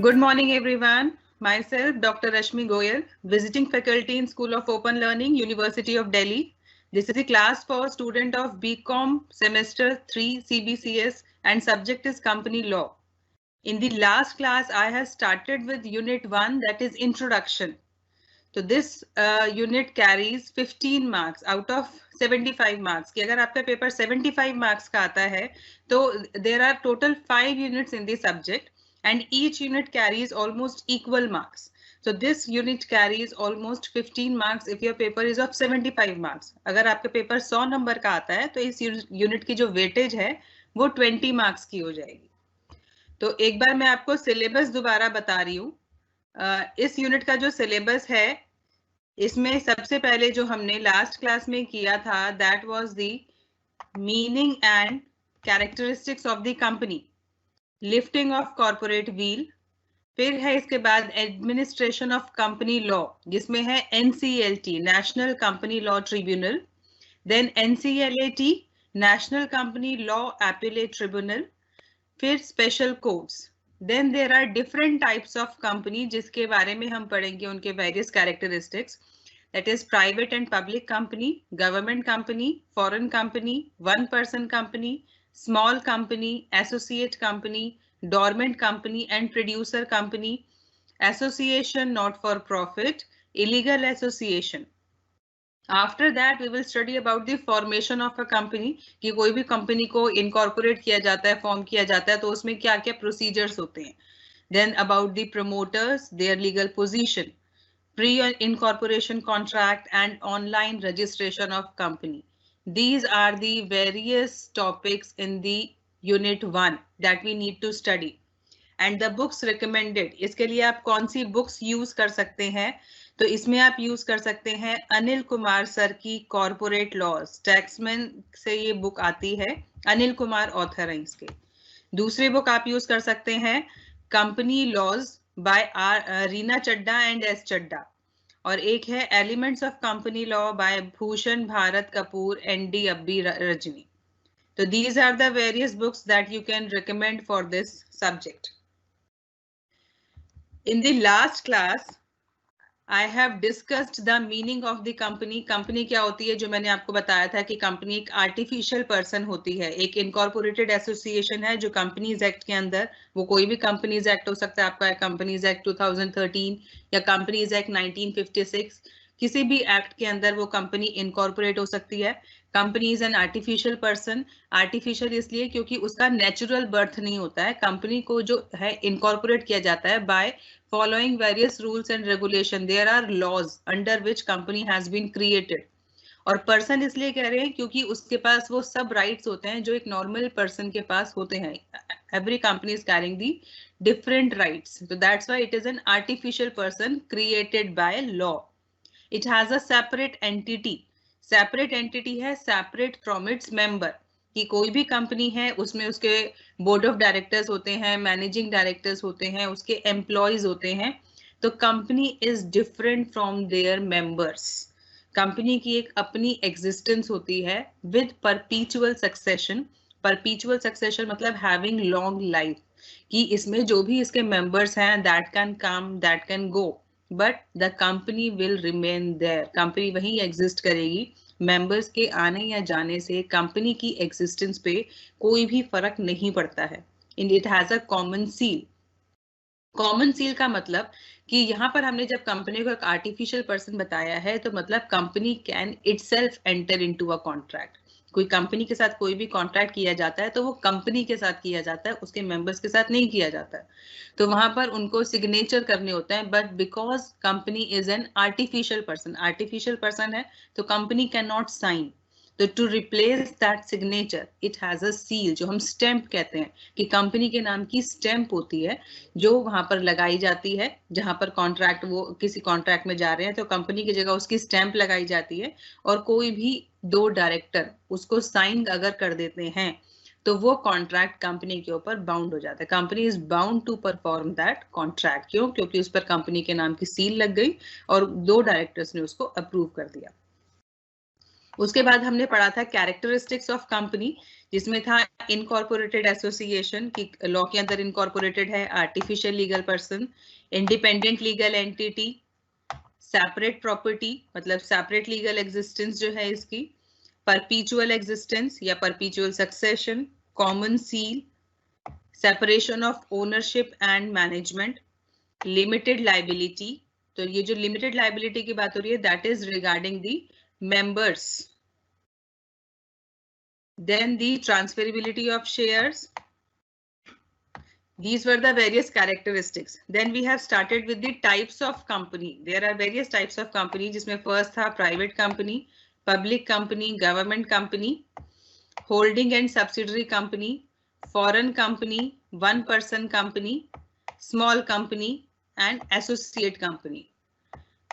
Good morning, everyone. Myself, Dr. Rashmi Goyal, visiting faculty in School of Open Learning, University of Delhi. This is a class for student of BCom semester 3 CBCS and subject is company law. In the last class, I have started with unit 1, that is introduction. So this unit carries 15 marks out of 75 marks. कि अगर आपका paper 75 marks का आता है, तो there are total 5 units in the subject and each unit carries almost equal marks. So this unit carries almost 15 marks if your paper is of 75 marks. अगर आपका paper 100 number का आता है तो इस यूनिट की जो वेटेज है वो 20 मार्क्स की हो जाएगी. तो एक बार मैं आपको सिलेबस दोबारा बता रही हूँ. इस यूनिट का जो सिलेबस है इसमें सबसे पहले जो हमने लास्ट क्लास में किया था that was the meaning and characteristics of the company, lifting of corporate wheel, फिर है इसके बाद एडमिनिस्ट्रेशन ऑफ कंपनी लॉ जिसमें है NCLT national company law tribunal, then NCLAT national company law appellate tribunal, फिर special codes. Then there are different types of company जिसके बारे में हम पढ़ेंगे उनके various characteristics. That is private and public company, government company, foreign company, one person company, small company, associate company, dormant company and producer company, association not for profit, illegal association. After that we will study about the formation of a company कि कोई भी company को incorporate किया जाता है, form किया जाता है तो उसमें क्या क्या प्रोसीजर्स होते हैं. Then about the promoters, their legal position, pre-incorporation contract and online registration of company. These are the various topics in the unit 1 that we need to study. And the books recommended, इसके लिए आप कौन सी books use कर सकते हैं? तो इसमें आप यूज कर सकते हैं अनिल कुमार सर की कॉर्पोरेट लॉज, टैक्समैन से ये बुक आती है, अनिल कुमार ऑथर है इसके. दूसरी बुक आप यूज कर सकते हैं company laws by Reena Chadha and S Chadha, और एक है elements of company law by Bhushan Bharat Kapoor and D Abbi Rajni. तो these are the various books that you can recommend for this subject. In the last class, I have discussed the meaning of the company. Company क्या होती है, जो मैंने आपको बताया था कि कंपनी एक आर्टिफिशियल पर्सन होती है, एक इनकॉर्पोरेटेड एसोसिएशन है जो कंपनीज एक्ट के अंदर, वो कोई भी कंपनीज एक्ट हो सकता है, आपका कंपनीज एक्ट 2013 या कंपनीज एक्ट 1956, किसी भी एक्ट के अंदर वो कंपनी इनकॉर्पोरेट हो सकती है. Company is an artificial person. Artificial इसलिए क्योंकि उसका नेचुरल बर्थ नहीं होता है. कंपनी को जो है इनकॉर्पोरेट किया जाता है bye following various rules and regulation. There are laws under which company has been created. और पर्सन इसलिए कह रहे हैं क्योंकि उसके पास वो सब राइट्स होते हैं जो एक नॉर्मल पर्सन के पास होते हैं. Every company is carrying the different rights, so that's why it is an artificial person created by law. It has a separate entity. separate entity है separate from its member. कि कोई भी company है उसमें उसके बोर्ड ऑफ डायरेक्टर्स होते हैं, managing directors होते हैं, उसके एम्प्लॉयज होते हैं. तो company is different from their members. Company की एक अपनी एग्जिस्टेंस होती है with perpetual succession. Perpetual succession मतलब हैविंग लॉन्ग लाइफ, कि इसमें जो भी इसके मेंबर्स हैं that can come that can go but the company will remain there. Company वहीं एग्जिस्ट करेगी. मेंबर्स के आने या जाने से कंपनी की एग्जिस्टेंस पे कोई भी फर्क नहीं पड़ता है. It has a common seal. Common seal का मतलब कि यहाँ पर हमने जब कंपनी को एक आर्टिफिशियल पर्सन बताया है तो मतलब company can itself enter into a contract. कोई कंपनी के साथ कोई भी कॉन्ट्रैक्ट किया जाता है तो वो कंपनी के साथ किया जाता है, उसके मेंबर्स के साथ नहीं किया जाता है. तो वहां पर उनको सिग्नेचर करने होते हैं. But because company is an artificial person है तो कंपनी कैन नॉट साइन. तो to replace that signature it has a seal, जो हम स्टैंप कहते हैं कि कंपनी के नाम की स्टैंप होती है जो वहां पर लगाई जाती है. जहां पर कॉन्ट्रैक्ट, वो किसी कॉन्ट्रैक्ट में जा रहे हैं तो कंपनी की जगह उसकी स्टैंप लगाई जाती है. और कोई भी 2 डायरेक्टर उसको साइन अगर कर देते हैं तो वो कॉन्ट्रैक्ट कंपनी के ऊपर बाउंड हो जाता है. Company is bound to perform that contract. क्यों? क्योंकि उस पर कंपनी के नाम की सील लग गई और 2 डायरेक्टर्स ने उसको अप्रूव कर दिया. उसके बाद हमने पढ़ा था कैरेक्टरिस्टिक्स ऑफ कंपनी, जिसमें था इनकॉर्पोरेटेड एसोसिएशन की लॉ के अंदर इनकॉर्पोरेटेड है, artificial legal person, independent legal entity, separate property मतलब सेपरेट लीगल एग्जिस्टेंस जो है इसकी, परपीचुअल एग्जिस्टेंस या परपीचुअल succession, common seal, separation of ownership and management, limited liability. तो ये जो लिमिटेड लाइबिलिटी की बात हो रही है that is regarding the members. Then the transferability of shares. These were the various characteristics. Then we have started with the types of company. There are various types of company, जिसमें first था private company, public company, government company, holding and subsidiary company, foreign company, one person company, small company, and associate company.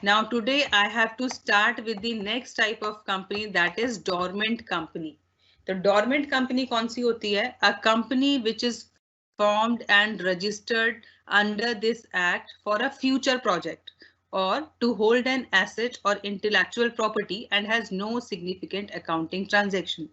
Now today I have to start with the next type of company, that is dormant company. तो dormant company कौन सी होती है? A company which is formed and registered under this act for a future project or to hold an asset or intellectual property and has no significant accounting transaction.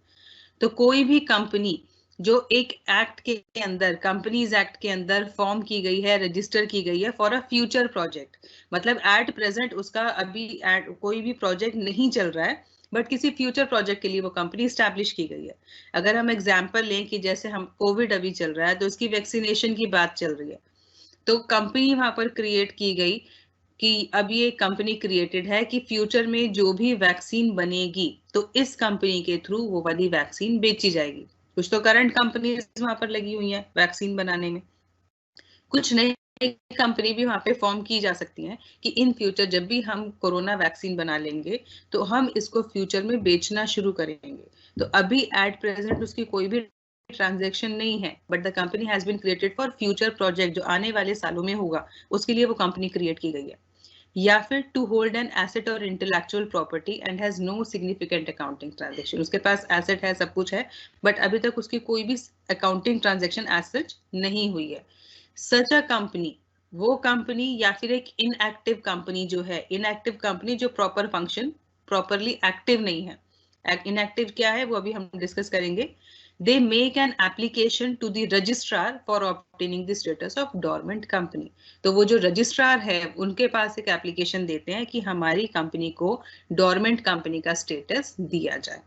तो कोई भी company जो एक act के अंदर, कंपनीज एक्ट के अंदर form की गई है, रजिस्टर की गई है फॉर अ फ्यूचर प्रोजेक्ट, मतलब एट प्रेजेंट उसका अभी कोई भी प्रोजेक्ट नहीं चल रहा है, बट किसी फ्यूचर प्रोजेक्ट के लिए वो कंपनी स्टैब्लिश की गई है। अगर हम एग्जांपल लें कि जैसे हम कोविड अभी चल रहा है तो उसकी वैक्सीनेशन की बात चल रही है, तो कंपनी वहां पर क्रिएट की गई कि अब ये कंपनी क्रिएटेड है कि फ्यूचर में जो भी वैक्सीन बनेगी तो इस कंपनी के थ्रू वो वाली वैक्सीन बेची जाएगी। कुछ तो करंट कंपनीज वहां पर लगी हुई हैं वैक्सीन बनाने में, कुछ नई कंपनी भी वहां पे फॉर्म की जा सकती हैं कि इन फ्यूचर जब भी हम कोरोना वैक्सीन बना लेंगे तो हम इसको फ्यूचर में बेचना शुरू करेंगे। तो अभी एट प्रेजेंट उसकी कोई भी ट्रांजैक्शन नहीं है, but the company has been created for future project जो आने वाले सालों में होगा, उसके लिए वो कंपनी क्रिएट की गई है। या फिर टू होल्ड एन एसेट और intellectual property and has no significant accounting transaction, उसके पास एसेट है, सब कुछ है, बट अभी तक उसकी कोई भी अकाउंटिंग ट्रांजैक्शन एज सच नहीं हुई है। सच अ कंपनी, वो कंपनी या फिर एक इनएक्टिव कंपनी जो है, इनएक्टिव कंपनी जो प्रॉपर फंक्शन प्रॉपरली एक्टिव नहीं है। इनएक्टिव क्या है वो अभी हम डिस्कस करेंगे। They make an application to the registrar for obtaining the status of dormant company. तो वो जो रजिस्ट्रार है उनके पास एक एप्लीकेशन देते हैं कि हमारी कंपनी को डोरमेंट कंपनी का स्टेटस दिया जाए।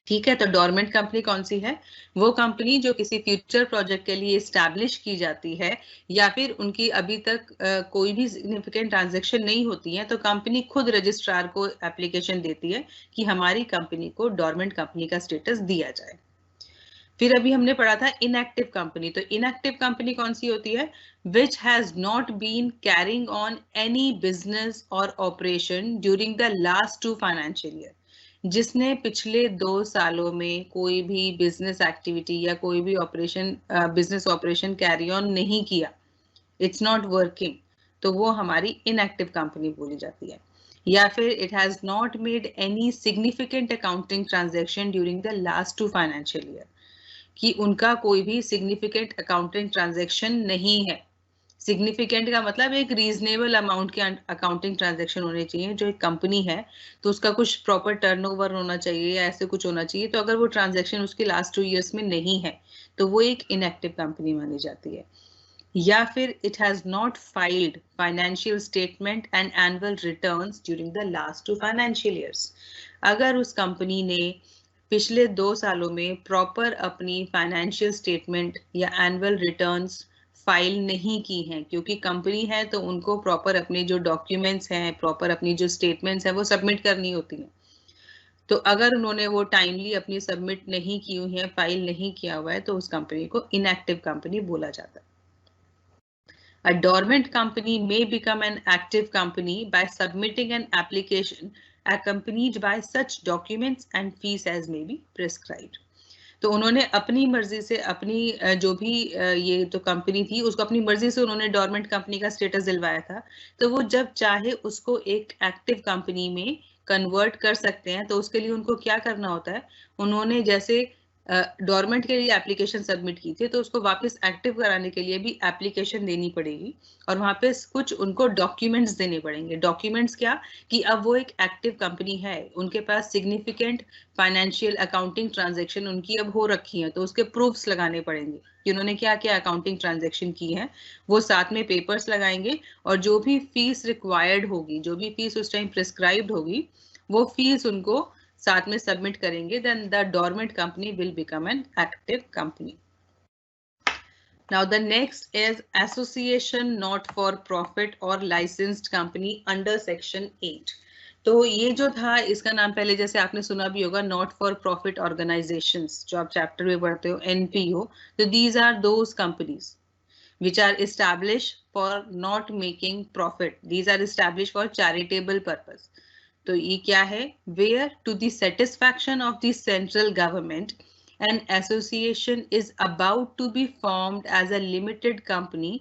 ठीक है, तो डोरमेंट कंपनी कौन सी है? वो कंपनी जो किसी फ्यूचर प्रोजेक्ट के लिए एस्टैब्लिश की जाती है या फिर उनकी अभी तक कोई भी सिग्निफिकेंट ट्रांजैक्शन नहीं होती है, तो कंपनी खुद रजिस्ट्रार को एप्लीकेशन देती है कि हमारी कंपनी को डोरमेंट कंपनी का स्टेटस दिया जाए। फिर अभी हमने पढ़ा था इनएक्टिव कंपनी, तो इनएक्टिव कंपनी कौन सी होती है? Which has not been carrying on any business or operation during the last 2 financial year, जिसने पिछले 2 सालों में कोई भी बिजनेस एक्टिविटी या कोई भी operation, business operation carry on नहीं किया, इट्स नॉट वर्किंग, तो वो हमारी इनएक्टिव कंपनी बोली जाती है। या फिर it has not made any significant accounting transaction during the last 2 financial year, कि उनका कोई भी सिग्निफिकेंट अकाउंटिंग ट्रांजैक्शन नहीं है। सिग्निफिकेंट का मतलब एक रीजनेबल अमाउंट के अकाउंटिंग ट्रांजैक्शन होने चाहिए। जो एक कंपनी है तो उसका कुछ प्रॉपर टर्नओवर होना चाहिए या ऐसे कुछ होना चाहिए, तो अगर वो ट्रांजैक्शन उसके लास्ट 2 ईयर्स में नहीं है तो वो एक इनएक्टिव कंपनी मानी जाती है। या फिर it has not filed financial statement and annual returns during the last 2 financial years, अगर उस कंपनी ने पिछले 2 सालों में प्रॉपर अपनी फाइनेंशियल स्टेटमेंट या एनुअल रिटर्न्स फाइल नहीं की हैं, क्योंकि कंपनी है तो उनको प्रॉपर अपने जो डॉक्यूमेंट्स हैं, प्रॉपर अपनी जो स्टेटमेंट्स हैं वो सबमिट करनी होती हैं, तो अगर उन्होंने वो टाइमली अपनी सबमिट नहीं की हुई है, फाइल नहीं किया हुआ है, तो उस कंपनी को इनएक्टिव कंपनी बोला जाता है। A dormant company may become an active company by submitting an application accompanied by such documents and fees as may be prescribed. तो उन्होंने अपनी मर्जी से अपनी जो भी ये तो कंपनी थी उसको अपनी मर्जी से उन्होंने डोरमेंट कंपनी का स्टेटस दिलवाया था, तो वो जब चाहे उसको एक एक्टिव कंपनी में कन्वर्ट कर सकते हैं। तो उसके लिए उनको क्या करना होता है, उन्होंने जैसे डोरमेंट के लिए एप्लीकेशन सबमिट की थी, तो उसको वापस एक्टिव कराने के लिए भी एप्लीकेशन देनी पड़ेगी और वहाँ पे कुछ उनको डॉक्यूमेंट्स देने पड़ेंगे। डॉक्यूमेंट्स क्या कि अब वो एक एक्टिव कंपनी है, उनके पास सिग्निफिकेंट फाइनेंशियल अकाउंटिंग ट्रांजैक्शन उनकी अब हो रखी है, तो उसके प्रूफ्स लगाने पड़ेंगे कि उन्होंने क्या क्या अकाउंटिंग ट्रांजैक्शन की है, वो साथ में पेपर्स लगाएंगे और जो भी फीस रिक्वायर्ड होगी, जो भी फीस उस टाइम प्रिस्क्राइब्ड होगी, वो फीस उनको साथ में सबमिट करेंगे, then the dormant company will become an active company. Now the next is association not for profit or licensed company under section 8. तो ये जो था इसका नाम पहले जैसे आपने सुना भी होगा नॉट फॉर प्रॉफिट ऑर्गेनाइजेशंस, जो आप चैप्टर में पढ़ते हो एनपीओ, तो these are those companies which are established for not making profit. These are established for charitable purpose. तो ये क्या है? Where to the satisfaction of the central government, an association is about to be formed as a limited company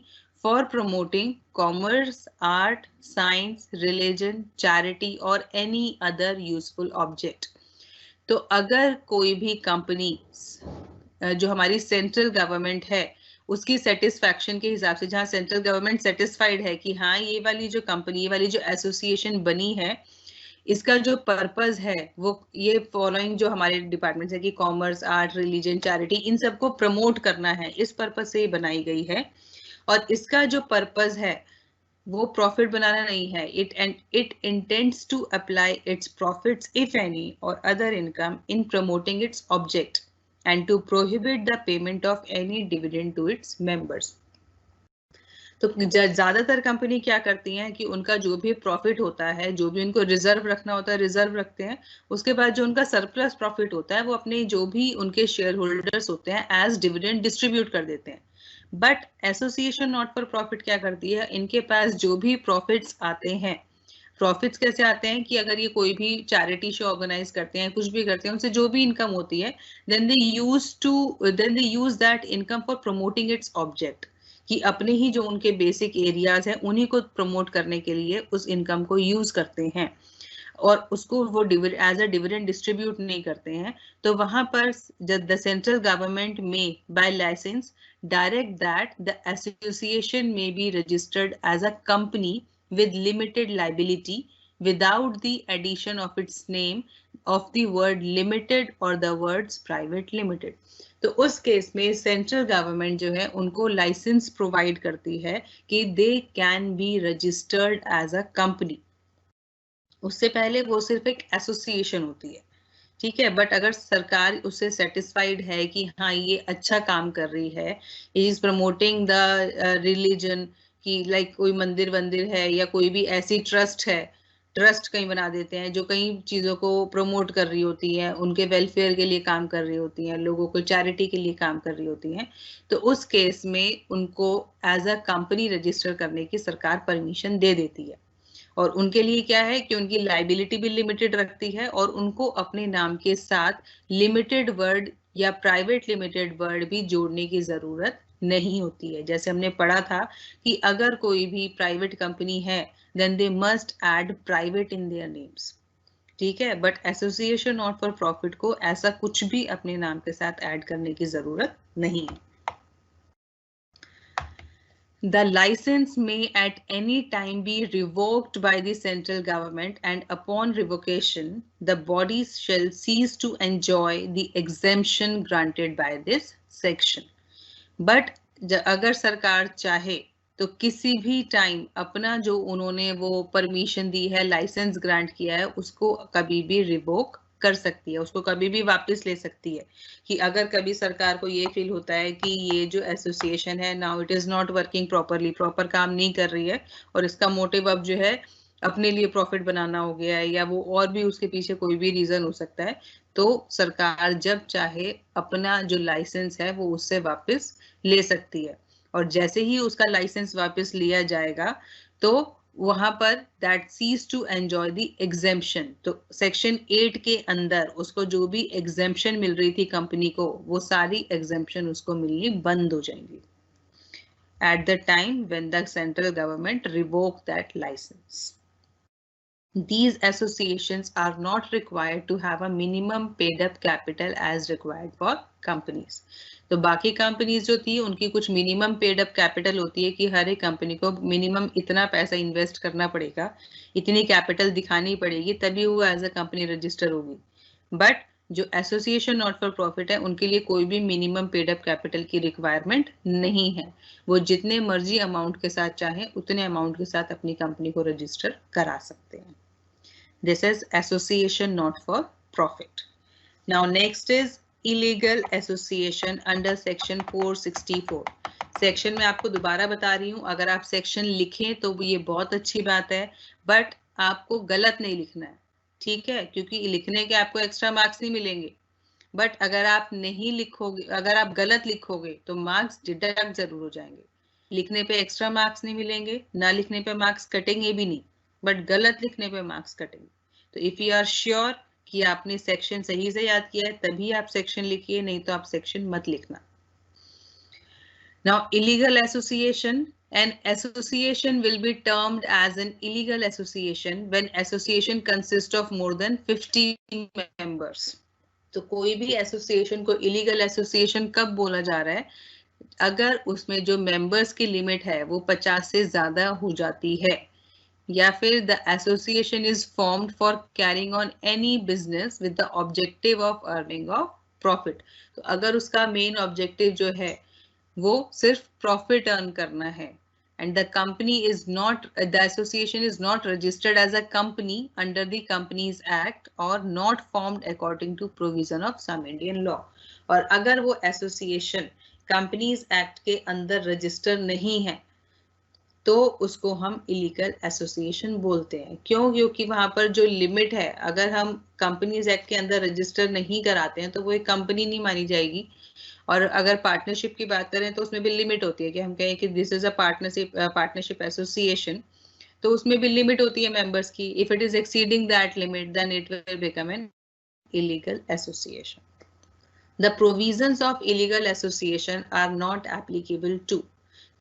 for promoting commerce, art, science, religion, charity or any other useful object. तो अगर कोई भी company जो हमारी central government है उसकी satisfaction के हिसाब से, जहाँ सेंट्रल गवर्नमेंट सेटिस्फाइड है कि हाँ ये वाली जो कंपनी, ये वाली जो एसोसिएशन बनी है, इसका जो पर्पस है वो ये फॉलोइंग जो हमारे डिपार्टमेंट है कि कॉमर्स, आर्ट, रिलीजन, चैरिटी, इन सबको प्रमोट करना है, इस पर्पस से ये बनाई गई है। और इसका जो पर्पस है वो प्रॉफिट बनाना नहीं है, it intends to apply its profits if any or other income in promoting its object and to prohibit the payment of any dividend to its members. तो ज्यादातर कंपनी क्या करती हैं कि उनका जो भी प्रॉफिट होता है, जो भी उनको रिजर्व रखना होता है रिजर्व रखते हैं, उसके बाद जो उनका सरप्लस प्रॉफिट होता है वो अपने जो भी उनके शेयर होल्डर्स होते हैं एज डिविडेंड डिस्ट्रीब्यूट कर देते हैं। But association not for profit क्या करती है, इनके पास जो भी प्रॉफिट्स आते हैं, प्रॉफिट्स कैसे आते हैं कि अगर ये कोई भी चैरिटी शो ऑर्गेनाइज करते हैं, कुछ भी करते हैं, उनसे जो भी इनकम होती है, then they use that income for promoting its object, कि अपने ही जो उनके बेसिक एरियाज हैं उन्हीं को प्रमोट करने के लिए उस इनकम को यूज करते हैं और उसको वो एज अ डिविडेंड डिस्ट्रीब्यूट नहीं करते हैं। तो वहां पर द सेंट्रल गवर्नमेंट में by licence direct that the association may be registered as a company with limited liability without the addition of its name of the word limited or the words private limited. तो उस case में central government जो है उनको licence provide करती है कि they can be registered as a company. उससे पहले वो सिर्फ एक एसोसिएशन होती है, ठीक है। बट अगर सरकार उससे सेटिस्फाइड है कि हाँ ये अच्छा काम कर रही है, इज प्रमोटिंग द रिलीजन, कि लाइक कोई मंदिर वंदिर है या कोई भी ऐसी ट्रस्ट है, ट्रस्ट कहीं बना देते हैं जो कई चीजों को प्रमोट कर रही होती है, उनके वेलफेयर के लिए काम कर रही होती हैं, लोगों को चैरिटी के लिए काम कर रही होती हैं, तो उस केस में उनको एज अ कंपनी रजिस्टर करने की सरकार परमिशन दे देती है। और उनके लिए क्या है कि उनकी लाइबिलिटी भी लिमिटेड रखती है और उनको अपने नाम के साथ लिमिटेड वर्ड या प्राइवेट लिमिटेड वर्ड भी जोड़ने की जरूरत नहीं होती है। जैसे हमने पढ़ा था कि अगर कोई भी प्राइवेट कंपनी है then they must add private in their names, ठीक है। But association not for profit को ऐसा कुछ भी अपने नाम के साथ ऐड करने की जरूरत नहीं है। The license may at any time be revoked by the central government, and upon revocation, the bodies shall cease to enjoy the exemption granted by this section. But अगर सरकार चाहे तो किसी भी टाइम अपना जो उन्होंने वो परमिशन दी है, लाइसेंस ग्रांट किया है, उसको कभी भी रिवोक कर सकती है, उसको कभी भी वापस ले सकती है। कि अगर कभी सरकार को ये फील होता है कि ये जो एसोसिएशन है now it is not working properly, proper काम नहीं कर रही है और इसका मोटिव अब जो है अपने लिए प्रॉफिट बनाना हो गया है, या वो और भी उसके पीछे कोई भी रीजन हो सकता है, तो सरकार जब चाहे अपना जो लाइसेंस है वो उससे वापस ले सकती है। और जैसे ही उसका लाइसेंस वापस लिया जाएगा तो वहां पर that cease to enjoy the exemption, तो सेक्शन 8 के अंदर उसको जो भी एग्जेम्पशन मिल रही थी कंपनी को, वो सारी एग्जेम्पशन उसको मिलनी बंद हो जाएंगी at the time when the central government revoke that license. These associations are not required to have a minimum paid up capital as required for companies. तो बाकी कंपनीज जो थी उनकी कुछ मिनिमम पेड अप कैपिटल होती है कि हर एक कंपनी को मिनिमम इतना पैसा इन्वेस्ट करना पड़ेगा, इतनी कैपिटल दिखानी पड़ेगी, तभी वो एज अ कंपनी रजिस्टर होगी. बट जो एसोसिएशन नॉट फॉर प्रॉफिट है उनके लिए कोई भी मिनिमम पेड अप कैपिटल की रिक्वायरमेंट नहीं है. वो जितने मर्जी अमाउंट के साथ चाहें उतने अमाउंट के साथ अपनी कंपनी को रजिस्टर करा सकते हैं. This is association not for profit. Now next is illegal association under section 464. Section में आपको दोबारा बता रही हूँ, अगर आप सेक्शन लिखें तो ये बहुत अच्छी बात है, बट आपको गलत नहीं लिखना है, ठीक है, क्योंकि लिखने के आपको एक्स्ट्रा मार्क्स नहीं मिलेंगे. बट अगर आप नहीं लिखोगे, अगर आप गलत लिखोगे तो मार्क्स डिडक्ट जरूर हो जाएंगे. लिखने पे एक्स्ट्रा मार्क्स नहीं मिलेंगे, ना लिखने पे मार्क्स कटेंगे भी नहीं, बट गलत लिखने पे मार्क्स कटेंगे. तो इफ यू आर श्योर कि आपने सेक्शन सही से याद किया है तभी आप सेक्शन लिखिए, नहीं तो आप सेक्शन मत लिखना. Now illegal association. An association will be termed as an illegal association when association consists of more than 50 members. तो कोई भी एसोसिएशन को इलीगल एसोसिएशन कब बोला जा रहा है? अगर उसमें जो मेंबर्स की लिमिट है वो 50 से ज्यादा हो जाती है, या फिर the association is formed for carrying on any business with the objective of earning of profit. तो अगर उसका मेन ऑब्जेक्टिव जो है वो सिर्फ प्रॉफिट अर्न करना है, and the company is not, the association is not registered as a company under the Companies Act or not formed according to provision of some Indian law. और अगर वो association companies act के अंदर register नहीं है तो उसको हम इलीगल एसोसिएशन बोलते हैं. क्यों? क्योंकि वहां पर जो लिमिट है, अगर हम कंपनीज एक्ट के अंदर रजिस्टर नहीं कराते हैं तो वो एक कंपनी नहीं मानी जाएगी. और अगर पार्टनरशिप की बात करें तो उसमें भी लिमिट होती है कि हम कहें कि this is a partnership association, तो उसमें भी लिमिट होती है मेंबर्स की. If it is exceeding that limit then it will become an illegal association. The provisions of illegal association are not applicable to.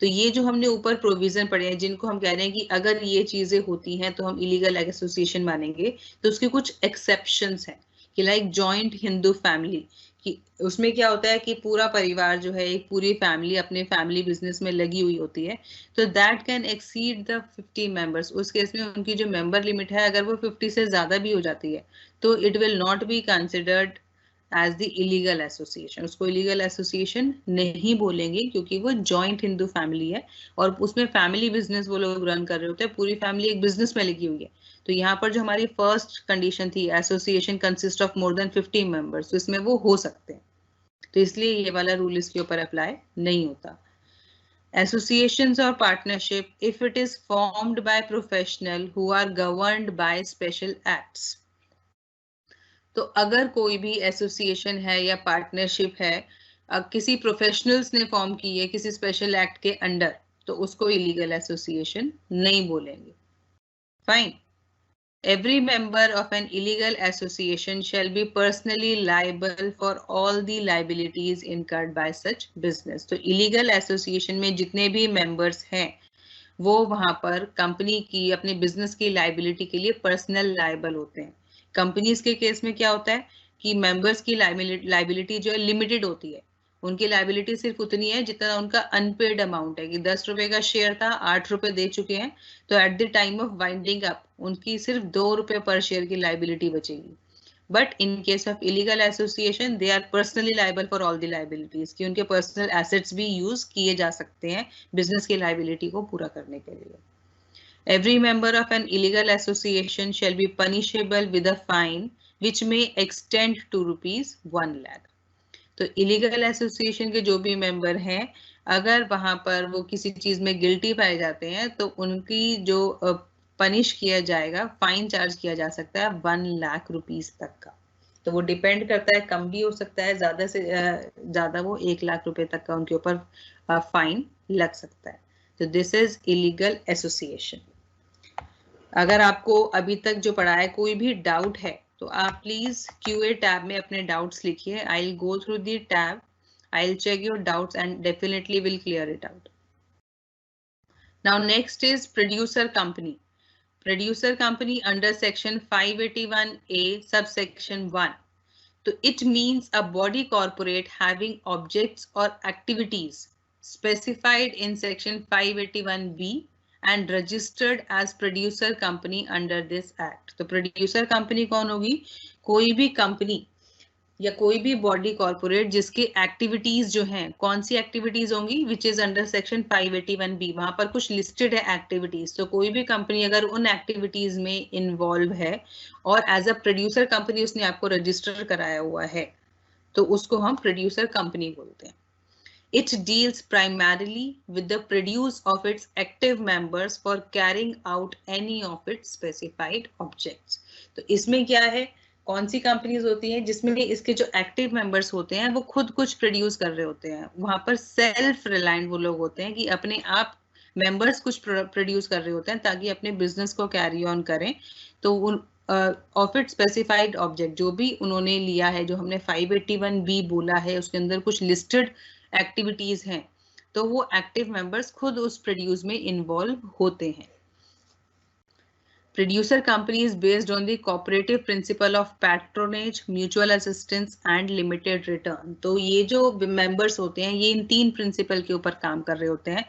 तो ये जो हमने ऊपर प्रोविजन पढ़े हैं जिनको हम कह रहे हैं कि अगर ये चीजें होती हैं तो हम इलीगल एसोसिएशन मानेंगे, तो उसके कुछ एक्सेप्शंस हैं कि लाइक जॉइंट हिंदू फैमिली, कि उसमें क्या होता है कि पूरा परिवार जो है, एक पूरी फैमिली अपने फैमिली बिजनेस में लगी हुई होती है, तो that can exceed the 50 members. उस केस में उनकी जो मेंबर लिमिट है अगर वो 50 से ज्यादा भी हो जाती है तो it will not be considered as the illegal association. उसको इलीगल एसोसिएशन नहीं बोलेंगे क्योंकि वो जॉइंट हिंदू फैमिली है और उसमें फैमिली बिजनेस वो लोग रन कर रहे होते हैं, पूरी फैमिली एक बिजनेस में लगी हुई है. तो यहाँ पर जो हमारी फर्स्ट कंडीशन थी association consist of more than 50 members, तो इसमें वो हो सकते हैं, तो इसलिए ये वाला रूल इसके ऊपर अप्लाई नहीं होता. Associations or partnership if it is formed by professional who are governed by special acts. तो अगर कोई भी एसोसिएशन है या पार्टनरशिप है किसी प्रोफेशनल्स ने फॉर्म की है किसी स्पेशल एक्ट के अंडर, तो उसको इलीगल एसोसिएशन नहीं बोलेंगे. Fine. Every member of an illegal association shall be personally liable for all the liabilities incurred by such business. तो illegal association में जितने भी members हैं वो वहां पर कंपनी की अपने बिजनेस की लाइबिलिटी के लिए पर्सनल लाइबल होते हैं. कंपनीज के केस में क्या होता है कि मेंबर्स की लाइबिलिटी जो है लिमिटेड होती है, उनकी लाइबिलिटी सिर्फ उतनी है जितना उनका अनपेड अमाउंट है, कि 10 रुपए का शेयर था, 8 रुपए दे चुके हैं, तो at the time of winding up उनकी सिर्फ 2 रुपए पर शेयर की लाइबिलिटी बचेगी. But in case of illegal association they are personally liable for all the liabilities, कि उनके पर्सनल एसेट्स भी यूज किए जा सकते हैं बिजनेस की लाइबिलिटी को पूरा करने के लिए. Every member of an illegal association shall be punishable with a fine which may extend to ₹1 lakh. तो इलीगल एसोसिएशन के जो भी मेंबर हैं अगर वहां पर वो किसी चीज में गिल्टी पाए जाते हैं तो उनकी जो पनिश किया जाएगा, फाइन चार्ज किया जा सकता है 1 लाख रुपीस तक का. तो वो डिपेंड करता है, कम भी हो सकता है, ज्यादा से ज्यादा वो 1 लाख रुपए तक का उनके ऊपर फाइन लग सकता है. तो दिस इज इलीगल एसोसिएशन. अगर आपको अभी तक जो पढ़ा है कोई भी डाउट है तो आप प्लीज QA टैब में अपने डाउट्स लिखिए. I will go through the tab, I will check your doubts and definitely will clear it out. Now next is producer company. producer company under section 581A subsection 1. So it means a body corporate having objects or activities specified in section 581B and registered as producer company under this act. तो producer company कौन होगी? कोई भी company या कोई भी body corporate जिसके activities जो हैं, कौन सी एक्टिविटीज होंगी, which is under section 581B, वहां पर कुछ लिस्टेड है एक्टिविटीज। तो कोई भी कंपनी अगर उन एक्टिविटीज में इन्वॉल्व है और एज अ प्रोड्यूसर कंपनी उसने आपको रजिस्टर कराया हुआ है, तो उसको हम प्रोड्यूसर कंपनी बोलते हैं। It deals primarily with the produce of its active members for carrying out any of its specified objects. तो इसमें क्या है, कौन सी कंपनीज होती हैं जिसमें इसके जो एक्टिव मेंबर्स होते हैं वो खुद कुछ प्रोड्यूस कर रहे होते हैं। वहां पर सेल्फ रिलायंट वो लोग होते हैं कि अपने आप मेंबर्स कुछ प्रोड्यूस कर रहे होते हैं ताकि अपने बिजनेस को कैरी ऑन करें। तो उन ऑफ इट स्पेसिफाइड ऑब्जेक्ट जो भी उन्होंने लिया है, जो हमने 581B बोला है, उसके अंदर कुछ लिस्टेड एक्टिविटीज हैं, तो वो एक्टिव मेंबर्स खुद उस प्रोड्यूस में इन्वॉल्व होते हैं। Producer company is based on the cooperative principle of patronage, mutual assistance and limited return. तो ये जो members होते हैं ये इन तीन प्रिंसिपल के ऊपर काम कर रहे होते हैं।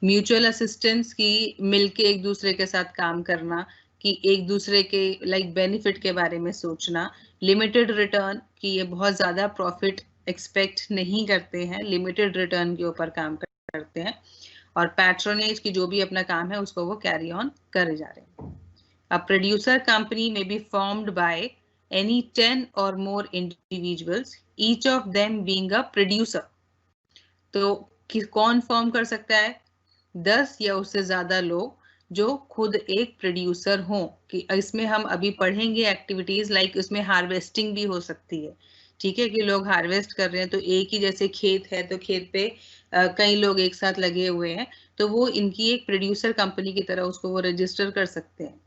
म्यूचुअल असिस्टेंस की मिलके एक दूसरे के साथ काम करना, कि एक दूसरे के लाइक बेनिफिट के बारे में सोचना, लिमिटेड रिटर्न कि ये बहुत ज्यादा प्रॉफिट एक्सपेक्ट नहीं करते हैं, लिमिटेड रिटर्न के ऊपर काम करते हैं, और पैट्रोनेज की जो भी अपना काम है उसको वो कैरी ऑन करे जा रहे हैं। A producer company may be formed by any 10 or more individuals, each of them being a producer. तो कौन फॉर्म कर सकता है? 10 या उससे ज्यादा लोग जो खुद एक प्रोड्यूसर हों। कि इसमें हम अभी पढ़ेंगे एक्टिविटीज लाइक उसमें हार्वेस्टिंग भी हो सकती है, ठीक है, कि लोग हार्वेस्ट कर रहे हैं, तो एक ही जैसे खेत है तो खेत पे कई लोग एक साथ लगे हुए हैं, तो वो इनकी एक प्रोड्यूसर कंपनी की तरह उसको वो रजिस्टर कर सकते हैं।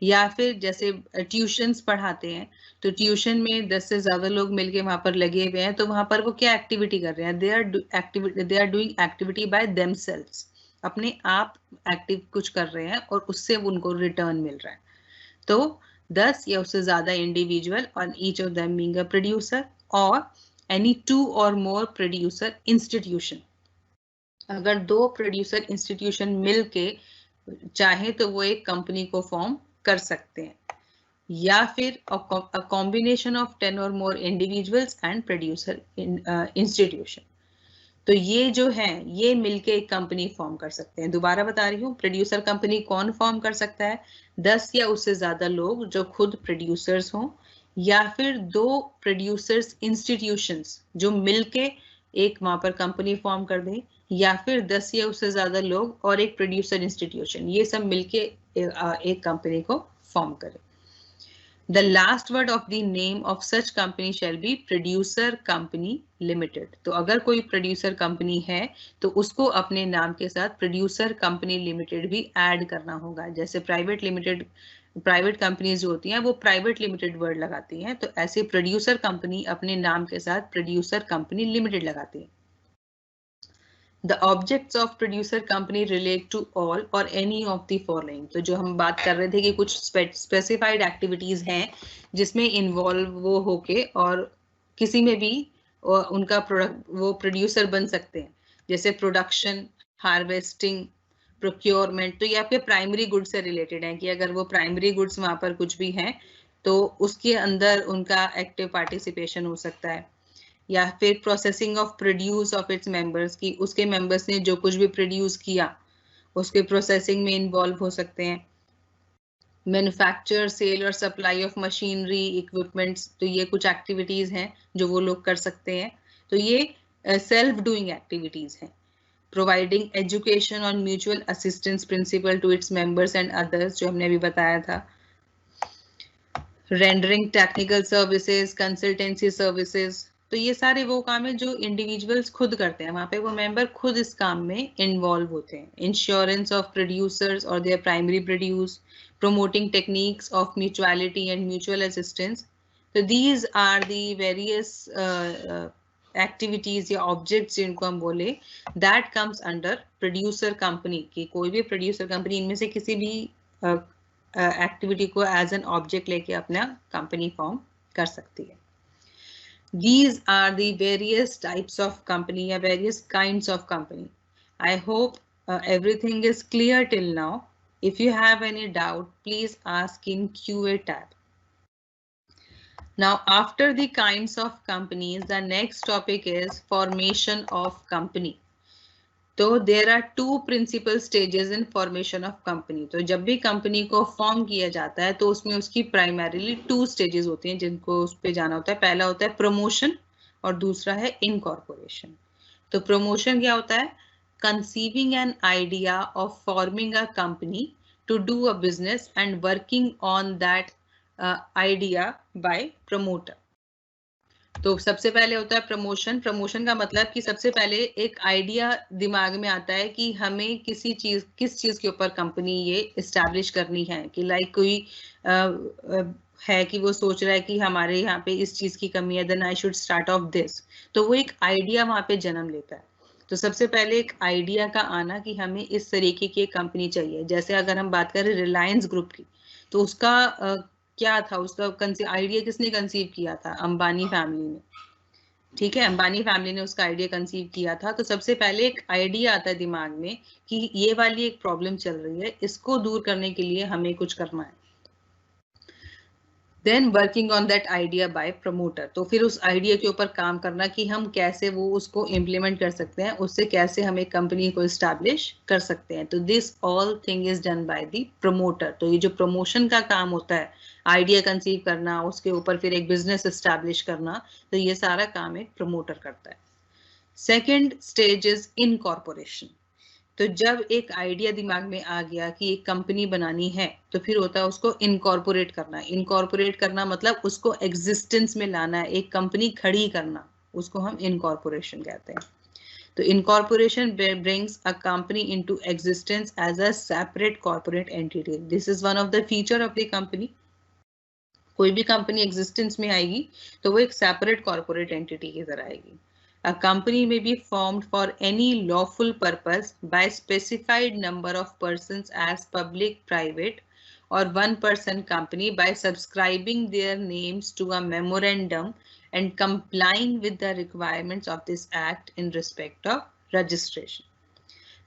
या फिर जैसे ट्यूशन्स पढ़ाते हैं, तो ट्यूशन में 10 से ज्यादा लोग मिलके वहां पर लगे हुए हैं, तो वहां पर वो क्या एक्टिविटी कर रहे हैं? They are doing activity by themselves, अपने आप एक्टिव कुछ कर रहे हैं और उससे उनको रिटर्न मिल रहा है। तो 10 या उससे ज्यादा इंडिविजुअल और each of them being a producer, और एनी 2 और मोर प्रोड्यूसर इंस्टीट्यूशन। अगर 2 प्रोड्यूसर इंस्टीट्यूशन मिलके चाहे तो वो एक कंपनी को फॉर्म कर सकते हैं, या फिर a combination of 10 or more individuals and producer institution। तो ये जो है ये मिलके एक कंपनी फॉर्म कर सकते हैं। दोबारा बता रही हूँ, प्रोड्यूसर कंपनी कौन फॉर्म कर सकता है? 10 या उससे ज्यादा लोग जो खुद प्रोड्यूसर्स हों, या फिर 2 प्रोड्यूसर्स इंस्टीट्यूशंस जो मिलके एक वहां पर कंपनी फॉर्म कर दें, या फिर 10 या उससे ज्यादा लोग और एक प्रोड्यूसर इंस्टीट्यूशन, ये सब मिलके एक कंपनी को फॉर्म करें। The last word of the name of such company shall be producer company limited। तो अगर कोई प्रोड्यूसर कंपनी है तो उसको अपने नाम के साथ प्रोड्यूसर कंपनी लिमिटेड भी ऐड करना होगा। जैसे प्राइवेट कंपनीज जो होती हैं वो प्राइवेट लिमिटेड वर्ड लगाती हैं, तो ऐसे प्रोड्यूसर कंपनी अपने नाम के साथ प्रोड्यूसर कंपनी लिमिटेड लगाती है। The objects of producer company relate to all or any of the following। तो जो हम बात कर रहे थे कि कुछ स्पेसिफाइड एक्टिविटीज हैं जिसमें इन्वॉल्व वो होके और किसी में भी उनका प्रोडक्ट वो प्रोड्यूसर बन सकते हैं, जैसे प्रोडक्शन, हार्वेस्टिंग, प्रोक्योरमेंट। तो ये आपके प्राइमरी गुड्स से रिलेटेड है कि अगर वो प्राइमरी गुड्स वहां पर कुछ भी हैं तो उसके अंदर उनका एक्टिव पार्टिसिपेशन हो सकता है। या फिर processing of produce of its members की उसके मेंबर्स ने जो कुछ भी प्रोड्यूस किया उसके प्रोसेसिंग में इन्वॉल्व हो सकते हैं। मैन्युफैक्चर, सेल और सप्लाई ऑफ मशीनरी, इक्विपमेंट्स, तो ये कुछ एक्टिविटीज हैं जो वो लोग कर सकते हैं। तो ये सेल्फ डूइंग एक्टिविटीज हैं। Providing education on mutual assistance principle to its members and others, जो हमने अभी बताया था। Rendering technical services, consultancy services, तो ये सारे वो काम है जो इंडिविजुअल्स खुद करते हैं, वहां पे वो मेंबर खुद इस काम में इन्वॉल्व होते हैं। Insurance of producers or their primary produce, promoting techniques of mutuality and mutual assistance. तो these are the various activities या ऑब्जेक्ट्स जिनको हम बोले that comes under producer company. की कोई भी प्रोड्यूसर कंपनी इनमें से किसी भी एक्टिविटी को एज एन ऑब्जेक्ट लेके अपना कंपनी फॉर्म कर सकती है. These are the various types of company or various kinds of company. I hope everything is clear till now. If you have any doubt, please ask in QA tab. Now, after the kinds of companies, the next topic is formation of company. तो there are two principal stages in formation of company. तो जब भी company को form किया जाता है तो उसमें उसकी प्राइमरीली 2 स्टेजेस होती हैं जिनको उस पे जाना होता है. पहला होता है प्रमोशन और दूसरा है इनकॉर्पोरेशन. तो प्रमोशन क्या होता है? Conceiving an idea of forming a company to do a business and working on that idea by promoter. तो सबसे पहले होता है प्रमोशन. प्रमोशन का मतलब कि सबसे पहले एक आइडिया दिमाग में आता है कि हमें किस चीज के ऊपर कंपनी ये इस्टेब्लिश करनी है. कि लाइक कोई है कि वो सोच रहा है कि हमारे यहाँ पे इस चीज की कमी है, then I should start off this. तो वो एक आइडिया वहाँ पे जन्म लेता है. तो सबसे पहले एक आइडिया का आना कि हमें इस तरीके की कंपनी चाहिए. जैसे अगर हम बात करें रिलायंस ग्रुप की, तो उसका क्या था, उसका आइडिया किसने कंसीव किया था? अंबानी फैमिली ने. ठीक है, अंबानी फैमिली ने उसका आइडिया कंसीव किया था. तो सबसे पहले एक आइडिया आता है दिमाग में कि ये वाली एक प्रॉब्लम चल रही है, इसको दूर करने के लिए हमें कुछ करना है. Then working on that idea by promoter. तो फिर उस आइडिया के ऊपर काम करना कि हम कैसे वो उसको इम्प्लीमेंट कर सकते हैं, उससे कैसे हम एक कंपनी को इस्टेब्लिश कर सकते हैं. तो this all thing is done by the promoter. तो ये जो प्रमोशन का काम होता है, आइडिया कंसीव करना, उसके ऊपर फिर एक बिजनेस एस्टैब्लिश करना, तो ये सारा काम एक प्रमोटर करता है. Second stage is incorporation. तो जब एक आइडिया दिमाग में आ गया कि एक कंपनी बनानी है, तो फिर होता है उसको इनकॉर्पोरेट करना. इनकॉर्पोरेट करना मतलब उसको एग्जिस्टेंस में लाना है, एक कंपनी खड़ी करना, उसको हम इनकॉर्पोरेशन कहते हैं. तो incorporation brings a company into existence as a separate corporate entity. This is one of the feature of the company. कोई भी कंपनी एग्जिस्टेंस में आएगी तो वो एक सेपरेट कॉर्पोरेट एंटिटी की तरह आएगी. A company may be formed for any lawful purpose by specified number of persons as public, private, or one-person company by subscribing their names to a memorandum and complying with the requirements of this act in respect of registration.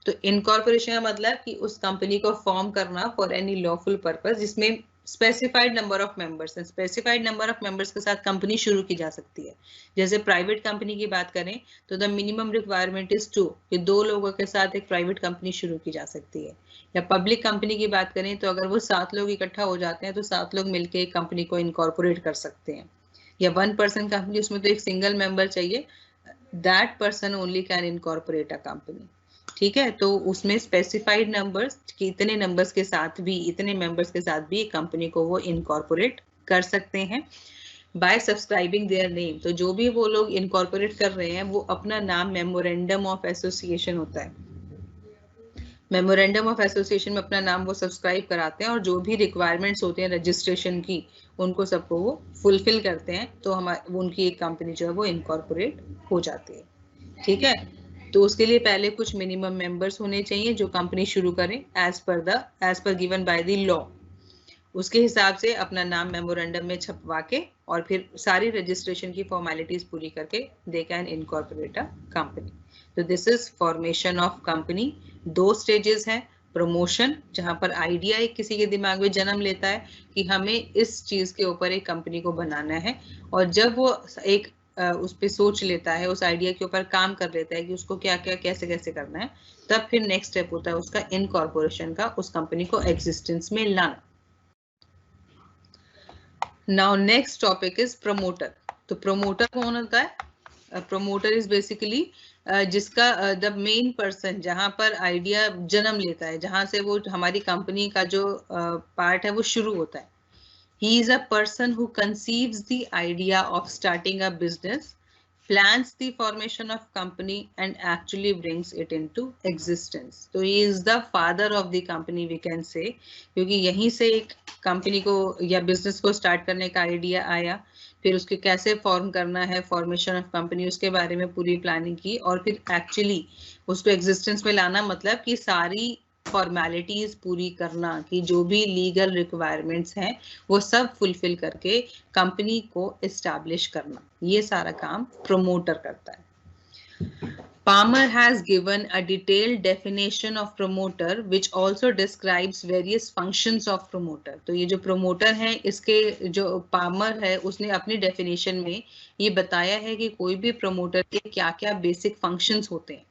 तो incorporation का मतलब कि उस company को form करना for any lawful purpose जिसमें specified number of members हैं. Specified number of members के साथ कंपनी शुरू की जा सकती है. जैसे प्राइवेट कंपनी की बात करें तो द मिनिमम रिक्वायरमेंट इज 2, कि 2 लोगों के साथ एक प्राइवेट कंपनी शुरू की जा सकती है. या पब्लिक कंपनी की बात करें तो अगर वो 7 लोग इकट्ठा हो जाते हैं तो 7 लोग मिलकर एक कंपनी को इनकॉर्पोरेट कर सकते हैं. या 1 पर्सन कंपनी, उसमें तो एक सिंगल मेंबर चाहिए, that person only can incorporate a company. ठीक है, तो उसमें स्पेसिफाइड नंबर्स कि इतने नंबर्स के साथ भी, इतने मेंबर्स के साथ भी कंपनी को वो इनकॉर्पोरेट कर सकते हैं बाय सब्सक्राइबिंग देयर नेम. तो जो भी वो लोग इनकॉर्पोरेट कर रहे हैं वो अपना नाम मेमोरेंडम ऑफ एसोसिएशन होता है. मेमोरेंडम ऑफ एसोसिएशन में अपना नाम वो सब्सक्राइब कराते हैं और जो भी रिक्वायरमेंट्स होते हैं रजिस्ट्रेशन की, उनको सबको वो फुलफिल करते हैं. तो उनकी एक कंपनी जो है वो इनकॉर्पोरेट हो जाती है. ठीक है, तो उसके लिए पहले कुछ मिनिमम मेंबर्स होने चाहिए जो कंपनी शुरू करें as per given by the law. उसके हिसाब से अपना नाम मेमोरेंडम में छपवा के और फिर सारी रजिस्ट्रेशन की फॉर्मेलिटीज पूरी करके they can incorporate a company. तो this is formation of company. 2 stages हैं. प्रमोशन, जहां पर आइडिया एक किसी के दिमाग में जन्म लेता है कि हमें इस चीज के ऊपर एक कंपनी को बनाना है, और जब वो एक उस पर सोच लेता है, उस आइडिया के ऊपर काम कर लेता है कि उसको क्या क्या कैसे कैसे करना है, तब फिर नेक्स्ट स्टेप होता है उसका इनकॉर्पोरेशन का, उस कंपनी को एग्जिस्टेंस में लाना. Now next topic is promoter. तो प्रमोटर कौन होता है? प्रमोटर इज बेसिकली जिसका द मेन पर्सन, जहां पर आइडिया जन्म लेता है, जहां से वो हमारी कंपनी का जो पार्ट है वो शुरू होता है. He is a person who conceives the idea of starting a business, plans the formation of company and actually brings it into existence. So he is the father of the company, we can say, क्योंकि यहीं से एक company को या business को start करने का idea आया, फिर उसके कैसे फॉर्म करना है, फॉर्मेशन ऑफ कंपनी, उसके बारे में पूरी प्लानिंग की, और फिर एक्चुअली उसको एग्जिस्टेंस में लाना, मतलब कि सारी फॉर्मेलिटीज पूरी करना कि जो भी लीगल रिक्वायरमेंट्स हैं वो सब फुलफिल करके कंपनी को एस्टैब्लिश करना, ये सारा काम प्रमोटर करता है। Palmer has given a detailed definition of promoter which also describes various functions of promoter. तो ये जो promoter है इसके जो Palmer है उसने अपनी definition में ये बताया है कि कोई भी promoter के क्या-क्या basic functions होते हैं।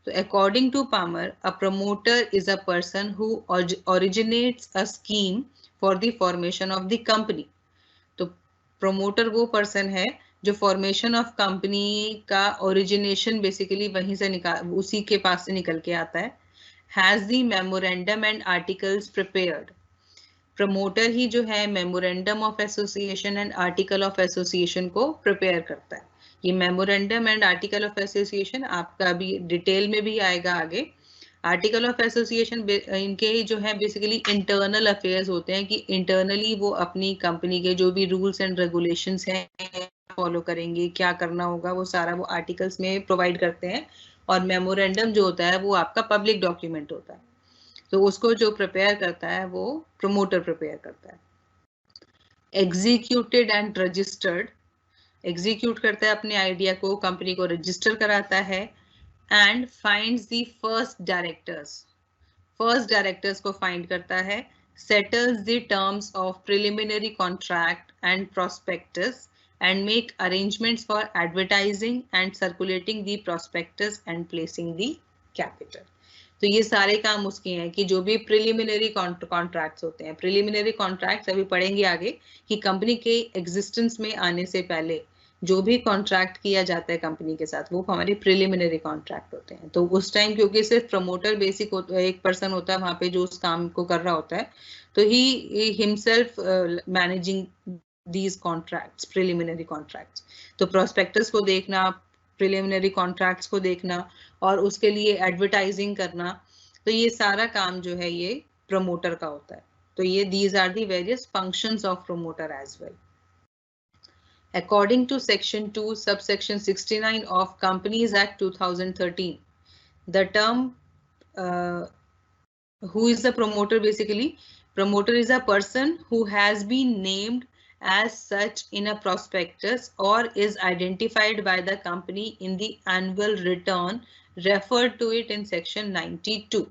तो according to Palmer, a promoter is a person who originates a scheme for the formation of the company. तो promoter वो person है जो फॉर्मेशन ऑफ कंपनी का ओरिजिनेशन बेसिकली वहीं से उसी के पास से निकल के आता है। Has the memorandum and articles prepared, promoter ही जो है memorandum of association and article of association को प्रिपेयर करता है। ये memorandum and article of association आपका भी डिटेल में भी आएगा आगे। आर्टिकल ऑफ एसोसिएशन इनके जो है बेसिकली इंटरनल अफेयर्स होते हैं कि इंटरनली वो अपनी कंपनी के जो भी रूल्स एंड रेगुलेशंस हैं फॉलो करेंगे, क्या करना होगा, वो सारा वो आर्टिकल्स में प्रोवाइड करते हैं। और मेमोरेंडम जो होता है वो आपका पब्लिक डॉक्यूमेंट होता है, तो उसको जो प्रिपेयर करता है वो प्रमोटर प्रिपेयर करता है। एग्जीक्यूटेड एंड रजिस्टर्ड, एग्जीक्यूट करता है अपने आइडिया को, कंपनी को रजिस्टर कराता है। And finds the first directors को फाइंड करता है। Settles the terms of preliminary contract and prospectus and make arrangements for advertising and circulating the prospectus and placing the capital. तो ये सारे काम उसके हैं कि जो भी प्रिलिमिनरी कॉन्ट्रैक्ट्स होते हैं, प्रिलिमिनरी कॉन्ट्रैक्ट्स अभी पढ़ेंगे आगे कि कंपनी के एग्जिस्टेंस में आने से पहले जो भी कॉन्ट्रैक्ट किया जाता है कंपनी के साथ वो हमारे प्रिलिमिनरी कॉन्ट्रैक्ट होते हैं। तो उस टाइम क्योंकि सिर्फ प्रमोटर बेसिक एक पर्सन होता है वहां पे जो उस काम को कर रहा होता है, तो he himself managing these contracts, preliminary contracts. तो prospectus को देखना, preliminary contracts को देखना और उसके लिए advertising करना, तो ये सारा काम जो है ये promoter का होता है। तो ये these are the various functions of promoter as well. According to section 2 subsection 69 of Companies Act 2013, the term who is the promoter? Basically promoter is a person who has been named as such in a prospectus or is identified by the company in the annual return referred to it in section 92.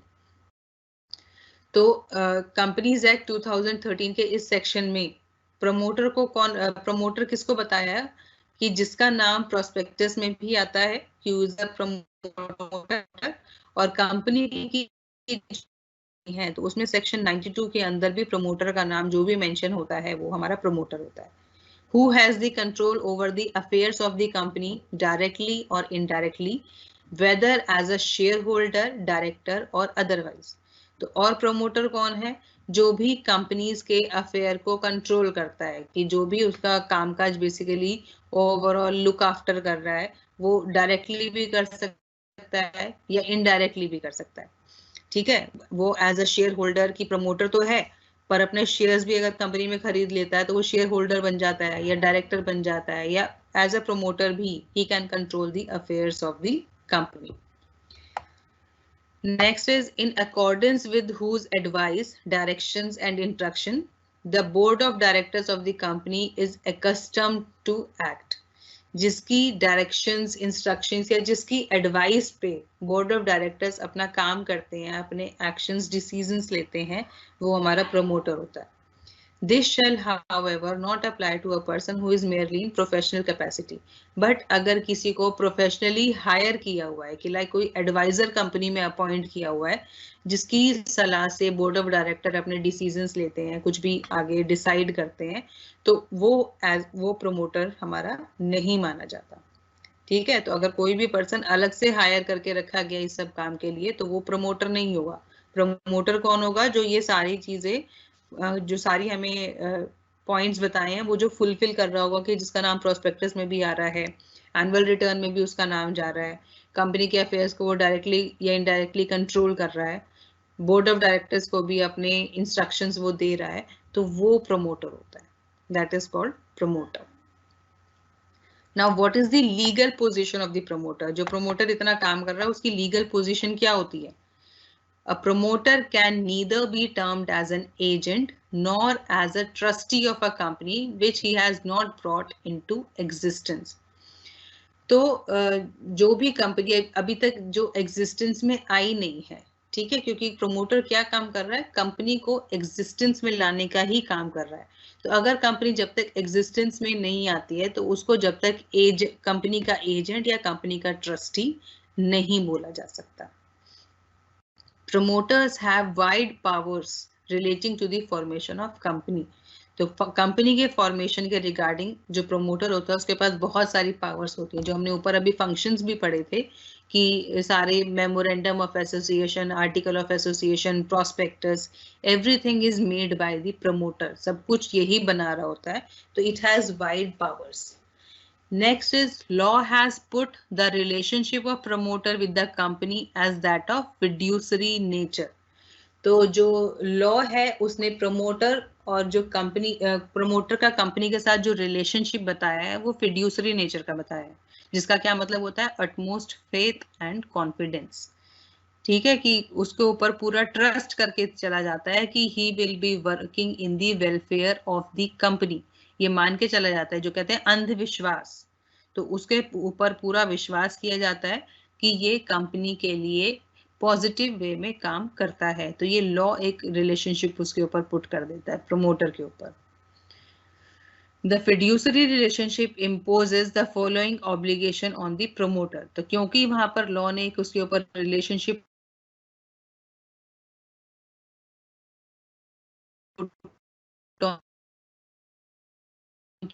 तो companies act 2013 के इस section में promoter को promoter किसको बताया कि जिसका नाम प्रोस्पेक्टस में भी आता है कि इज अ प्रमोटर, और कंपनी की है तो उसमें सेक्शन 92 के अंदर भी प्रमोटर का नाम जो भी मेंशन होता है वो हमारा प्रमोटर होता है। Who has the control over the affairs of the company directly or indirectly, whether as a shareholder, director or otherwise. तो और प्रमोटर कौन है? जो भी कंपनीज के अफेयर को कंट्रोल करता है कि जो भी उसका कामकाज बेसिकली ओवरऑल लुक आफ्टर कर रहा है वो डायरेक्टली भी कर सकता है या इनडायरेक्टली भी कर सकता है। ठीक है, वो एज अ शेयर होल्डर की प्रमोटर तो है पर अपने शेयर्स भी अगर कंपनी में खरीद लेता है तो वो शेयर होल्डर बन जाता है या डायरेक्टर बन जाता है, या एज अ प्रमोटर भी he can control the affairs of the company. Next is in accordance with whose advice, directions and instruction the board of directors of the company is accustomed to act. जिसकी directions, instructions या जिसकी advice पे board of directors अपना काम करते हैं, अपने actions, decisions लेते हैं, वो हमारा प्रमोटर होता है। This shall, however, not apply to a person who is merely in professional capacity. But अगर किसी को professionally hire किया हुआ है कि लाइक कोई advisor कंपनी में अपॉइंट किया हुआ है जिसकी सलाह से बोर्ड ऑफ डायरेक्टर अपने डिसीजंस लेते हैं, कुछ भी आगे डिसाइड करते हैं, तो वो प्रमोटर हमारा नहीं माना जाता। ठीक है, तो अगर कोई भी पर्सन अलग से हायर करके रखा गया इस सब काम के लिए तो वो प्रमोटर नहीं होगा। प्रमोटर कौन होगा? जो ये सारी चीजें जो सारी हमें पॉइंट्स बताए हैं वो जो फुलफिल कर रहा होगा कि जिसका नाम प्रोस्पेक्टस में भी आ रहा है, एनुअल रिटर्न में भी उसका नाम जा रहा है, कंपनी के अफेयर्स को वो डायरेक्टली या इनडायरेक्टली कंट्रोल कर रहा है, बोर्ड ऑफ डायरेक्टर्स को भी अपने इंस्ट्रक्शंस वो दे रहा है, तो वो प्रमोटर होता है। That is called promoter. Now what is the legal position of the promoter? जो प्रमोटर इतना काम कर रहा है उसकी लीगल पोजीशन क्या होती है? A promoter can neither be termed as an agent nor as a trustee of a company which he has not brought into existence. तो जो भी कंपनी अभी तक जो एग्जिस्टेंस में आई नहीं है, ठीक है, क्योंकि प्रमोटर क्या काम कर रहा है, कंपनी को एग्जिस्टेंस में लाने का ही काम कर रहा है। तो अगर कंपनी जब तक एग्जिस्टेंस में नहीं आती है तो उसको जब तक कंपनी का एजेंट या कंपनी का ट्रस्टी नहीं बोला जा सकता। Promoters have wide powers relating to the formation of company. तो कंपनी के फॉर्मेशन के रिगार्डिंग जो प्रमोटर होता है उसके पास बहुत सारी पावर्स होती हैं, जो हमने ऊपर अभी फंक्शंस भी पढ़े थे कि सारे memorandum of association, article of association, prospectus, everything is made by the promoter, सब कुछ यही बना रहा होता है, तो it has wide powers. Next is law has put the relationship of promoter with the company as that of fiduciary nature. तो जो लॉ है उसने प्रमोटर और जो कंपनी प्रमोटर का कंपनी के साथ जो रिलेशनशिप बताया है वो फिड्यूसरी नेचर का बताया है, जिसका क्या मतलब होता है, अटमोस्ट फेथ एंड कॉन्फिडेंस। ठीक है, कि उसके ऊपर पूरा ट्रस्ट करके चला जाता है कि ही will be working in the welfare of the company, ये मान के चला जाता है, जो कहते हैं अंधविश्वास। तो उसके ऊपर पूरा विश्वास किया जाता है कि ये कंपनी के लिए पॉजिटिव वे में काम करता है। तो ये लॉ एक रिलेशनशिप उसके ऊपर पुट कर देता है प्रमोटर के ऊपर। The fiduciary relationship imposes the following obligation on the promoter. तो क्योंकि वहां पर लॉ ने एक उसके ऊपर रिलेशनशिप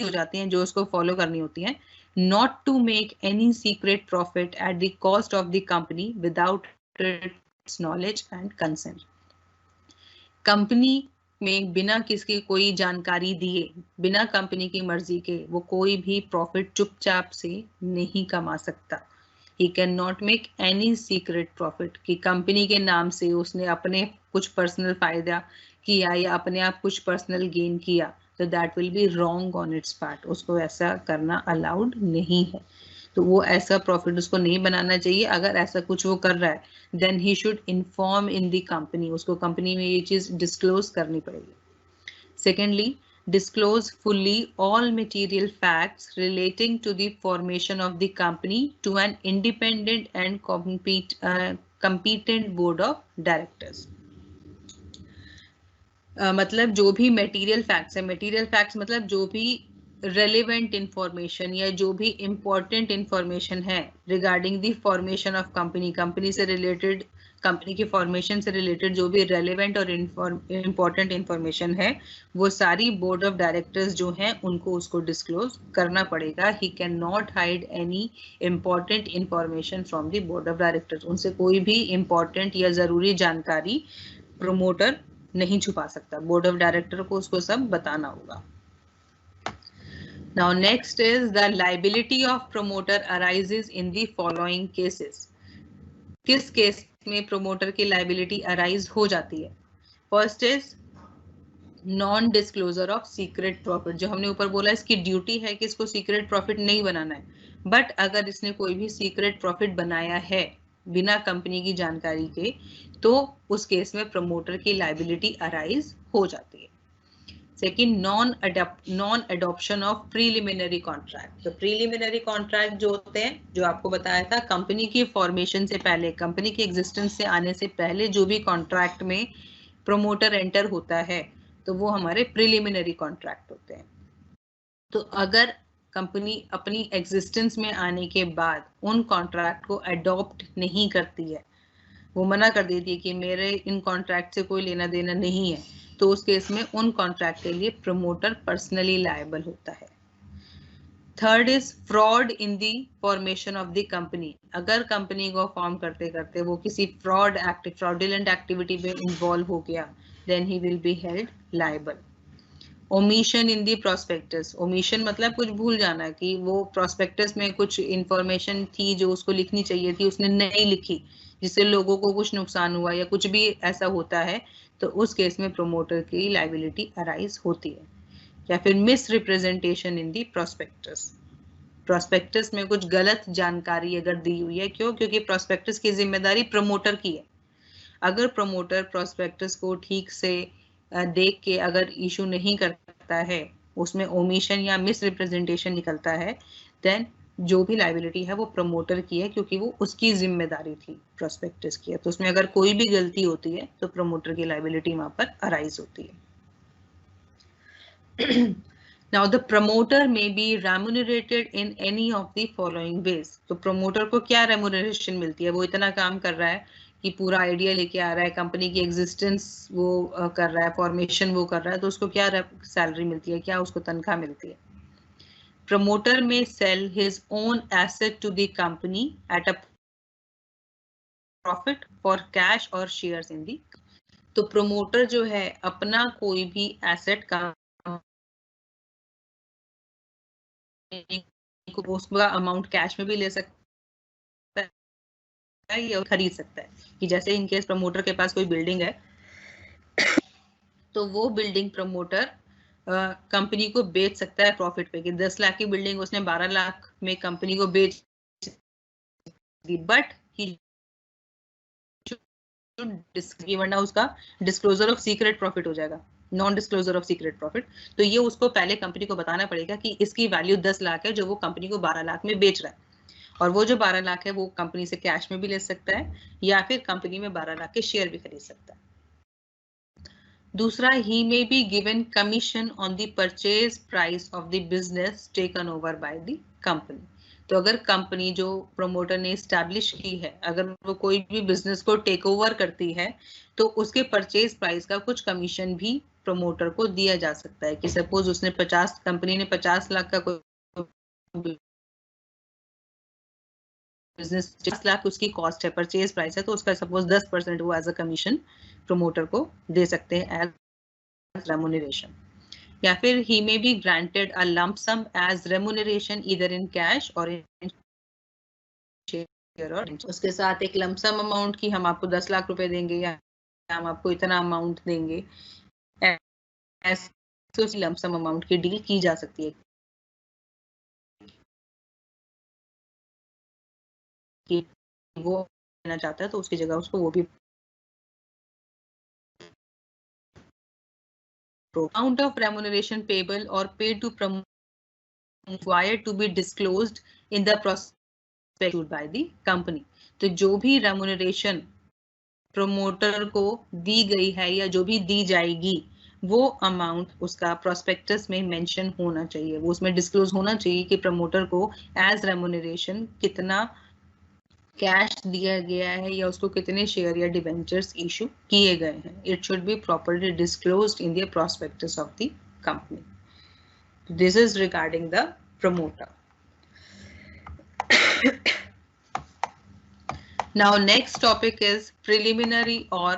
हो जाती हैं जो उसको फॉलो करनी होती हैं, not to make any secret profit at the cost of the company without its knowledge and consent. Company में बिना किसकी कोई जानकारी दिए, बिना कंपनी की मर्जी के वो कोई भी प्रॉफिट चुपचाप से नहीं कमा सकता। He cannot make any secret profit कि कंपनी के नाम से उसने अपने कुछ पर्सनल फायदा किया या अपने आप कुछ पर्सनल गेन किया, तो that will be wrong on it's part, उसको ऐसा करना अलाउड नहीं है। तो वो ऐसा प्रॉफिट उसको नहीं बनाना चाहिए। अगर ऐसा कुछ वो कर रहा है then he should inform in the company, उसको कंपनी में ये चीज डिस्क्लोज करनी पड़ेगी। Secondly, disclose fully all material facts relating to the formation of the company to an independent and competent board of directors. मतलब जो भी मटेरियल फैक्ट्स है, मटेरियल फैक्ट्स मतलब जो भी रेलिवेंट इंफॉर्मेशन या जो भी इंपॉर्टेंट इंफॉर्मेशन है regarding the formation of company, company से रिलेटेड, कंपनी की फॉर्मेशन से रिलेटेड जो भी रेलिवेंट और इंपॉर्टेंट इंफॉर्मेशन है वो सारी बोर्ड ऑफ डायरेक्टर्स जो हैं उनको उसको डिस्क्लोज करना पड़ेगा। He can not hide any important information from the board of directors, उनसे कोई भी इंपॉर्टेंट या जरूरी जानकारी प्रमोटर नहीं छुपा सकता, बोर्ड ऑफ डायरेक्टर को उसको सब बताना होगा। Now next is the liability of promoter arises in the following cases. किस केस में प्रमोटर की लाइबिलिटी अराइज हो जाती है? First is non disclosure of secret profit. जो हमने ऊपर बोला इसकी ड्यूटी है कि इसको सीक्रेट प्रॉफिट नहीं बनाना है, बट अगर इसने कोई भी सीक्रेट प्रॉफिट बनाया है बिना कंपनी की जानकारी के तो उस केस में प्रमोटर की लाइबिलिटी अराइज हो जाती है। Second, non adoption of preliminary contract. तो प्रीलिमिनरी कॉन्ट्रैक्ट जो होते हैं, जो आपको बताया था, कंपनी की फॉर्मेशन से पहले, कंपनी के एग्जिस्टेंस से आने से पहले जो भी कॉन्ट्रैक्ट में प्रमोटर एंटर होता है तो वो हमारे प्रीलिमिनरी कॉन्ट्रैक्ट होते हैं। तो अगर कंपनी अपनी एग्जिस्टेंस में आने के बाद उन कॉन्ट्रैक्ट को अडॉप्ट नहीं करती है, वो मना कर देती है कि मेरे इन कॉन्ट्रैक्ट से कोई लेना देना नहीं है, तो उस केस में उन कॉन्ट्रैक्ट के लिए प्रमोटर पर्सनली लायबल होता है। Third is fraud in the formation of the company. अगर कंपनी को फॉर्म करते करते वो किसी फ्रॉडुलेंट एक्टिविटी में इन्वॉल्व हो गया, then he will be held liable. Omission in the prospectus. Omission मतलब कुछ भूल जाना, कि वो प्रोस्पेक्टस में कुछ इंफॉर्मेशन थी जो उसको लिखनी चाहिए थी, उसने नहीं लिखी, जिससे लोगों को कुछ नुकसान हुआ या कुछ भी ऐसा होता है, तो उस केस में प्रमोटर की लायबिलिटी अराइज होती है। या फिर miss representation in the prospectus. Prospectus में कुछ गलत जानकारी अगर दी हुई है, क्यों? क्योंकि प्रोस्पेक्टस की जिम्मेदारी प्रमोटर की है। अगर प्रमोटर प्रोस्पेक्टस को ठीक से देख के अगर इशू नहीं करता है, उसमें ओमिशन या मिस रिप्रेजेंटेशन निकलता है, देन जो भी लायबिलिटी है वो प्रमोटर की है, क्योंकि वो उसकी जिम्मेदारी थी प्रोस्पेक्टस की है। तो उसमें अगर कोई भी गलती होती है तो प्रमोटर की लायबिलिटी वहां पर अराइज होती है। Now the promoter may be remunerated in any of the following ways. तो promoter को क्या remuneration मिलती है? वो इतना काम कर रहा है कि पूरा आइडिया लेके आ रहा है, कंपनी की एग्जिस्टेंस वो कर रहा है, फॉर्मेशन वो कर रहा है, तो उसको क्या सैलरी मिलती है, क्या उसको तनख्वाह मिलती है? Promoter may sell his own asset to the company at a profit for cash or shares in the. तो promoter जो है अपना कोई भी एसेट का उसका अमाउंट कैश में भी ले सकता है या खरीद सकता है, कि जैसे इन केस प्रमोटर के पास कोई बिल्डिंग है तो वो बिल्डिंग प्रमोटर कंपनी को बेच सकता है प्रॉफिट पे, कि 10 लाख की बिल्डिंग उसने 12 लाख में कंपनी को बेच दी, बट वरना उसका डिस्क्लोजर ऑफ सीक्रेट प्रॉफिट हो जाएगा, non disclosure of secret profit. तो ये उसको पहले कंपनी को बताना पड़ेगा कि इसकी वैल्यू 10 लाख है जो वो कंपनी को 12 लाख में बेच रहा है, और वो जो 12 लाख है वो कंपनी से कैश में भी ले सकता है या फिर कंपनी में 12 लाख के शेयर भी खरीद सकता है। दूसरा, he may be given commission on the purchase price of the business taken over by the company. तो अगर कंपनी जो प्रमोटर ने स्टैब्लिश की है, अगर वो कोई भी बिजनेस को टेक ओवर करती है तो उसके परचेज प्राइस का कुछ कमीशन भी प्रमोटर को दिया जा सकता है, कि सपोज उसने कंपनी ने 50 लाख का कोई बिजनेस, 50 लाख उसकी कॉस्ट है, परचेज प्राइस है, तो उसका सपोज 10% वो एज अ कमीशन प्रमोटर को दे सकते हैं एज रेमुनरेशन। या फिर he may be granted a lump sum as remuneration either in cash or in share or उसके साथ एक lump sum अमाउंट की हम आपको 10 लाख रुपए देंगे या हम आपको इतना अमाउंट देंगे, ऐसे लंप सम अमाउंट की डील की जा सकती है कि वो लेना चाहता है तो उसकी जगह उसको वो भी amount of remuneration payable or paid to promote required to be disclosed in the prospectus by the company. तो जो भी remuneration प्रमोटर को दी गई है या जो भी दी जाएगी वो अमाउंट उसका प्रोस्पेक्टस में मेंशन होना चाहिए, वो उसमें डिस्क्लोज होना चाहिए कि प्रमोटर को एज रेमुनरेशन कितना कैश दिया गया है या उसको कितने शेयर या डिबेंचर्स इशू किए गए हैं. It should B properly disclosed in the prospectus of the company. This is regarding the promoter. Now next topic is preliminary or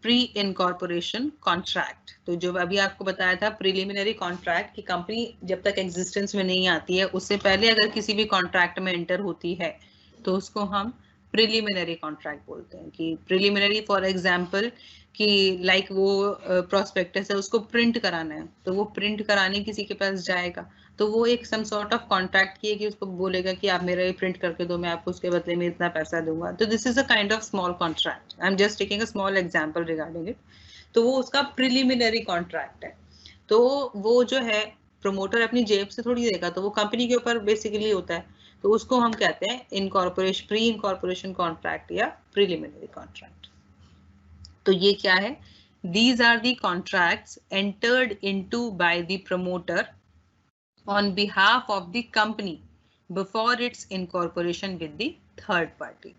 pre-incorporation contract. तो जो अभी आपको बताया था preliminary contract की कंपनी जब तक एग्जिस्टेंस में नहीं आती है उससे पहले अगर किसी भी कॉन्ट्रैक्ट में एंटर होती है तो उसको हम प्रिलिमिनरी कॉन्ट्रैक्ट बोलते हैं. कि प्रिलिमिनरी फॉर एग्जांपल कि लाइक वो प्रोस्पेक्टस है उसको प्रिंट कराना है तो वो प्रिंट कराने किसी के पास जाएगा तो वो एक सम सॉर्ट ऑफ कॉन्ट्रैक्ट किए कि उसको बोलेगा कि आप मेरा ये प्रिंट करके दो, मैं आपको उसके बदले में इतना पैसा दूंगा. तो this is a kind of small contract. I am just taking a small example regarding it. तो वो उसका प्रिलिमिनरी कॉन्ट्रैक्ट है. तो वो जो है प्रमोटर अपनी जेब से थोड़ी देगा, तो वो कंपनी के ऊपर बेसिकली होता है. तो उसको हम कहते हैं इनकॉर्पोरेशन, प्री इनकॉर्पोरेशन कॉन्ट्रैक्ट या प्रिलिमिनरी कॉन्ट्रैक्ट. तो ये क्या है? These are the contracts entered into by the promoter on behalf of the company before its incorporation with the third party.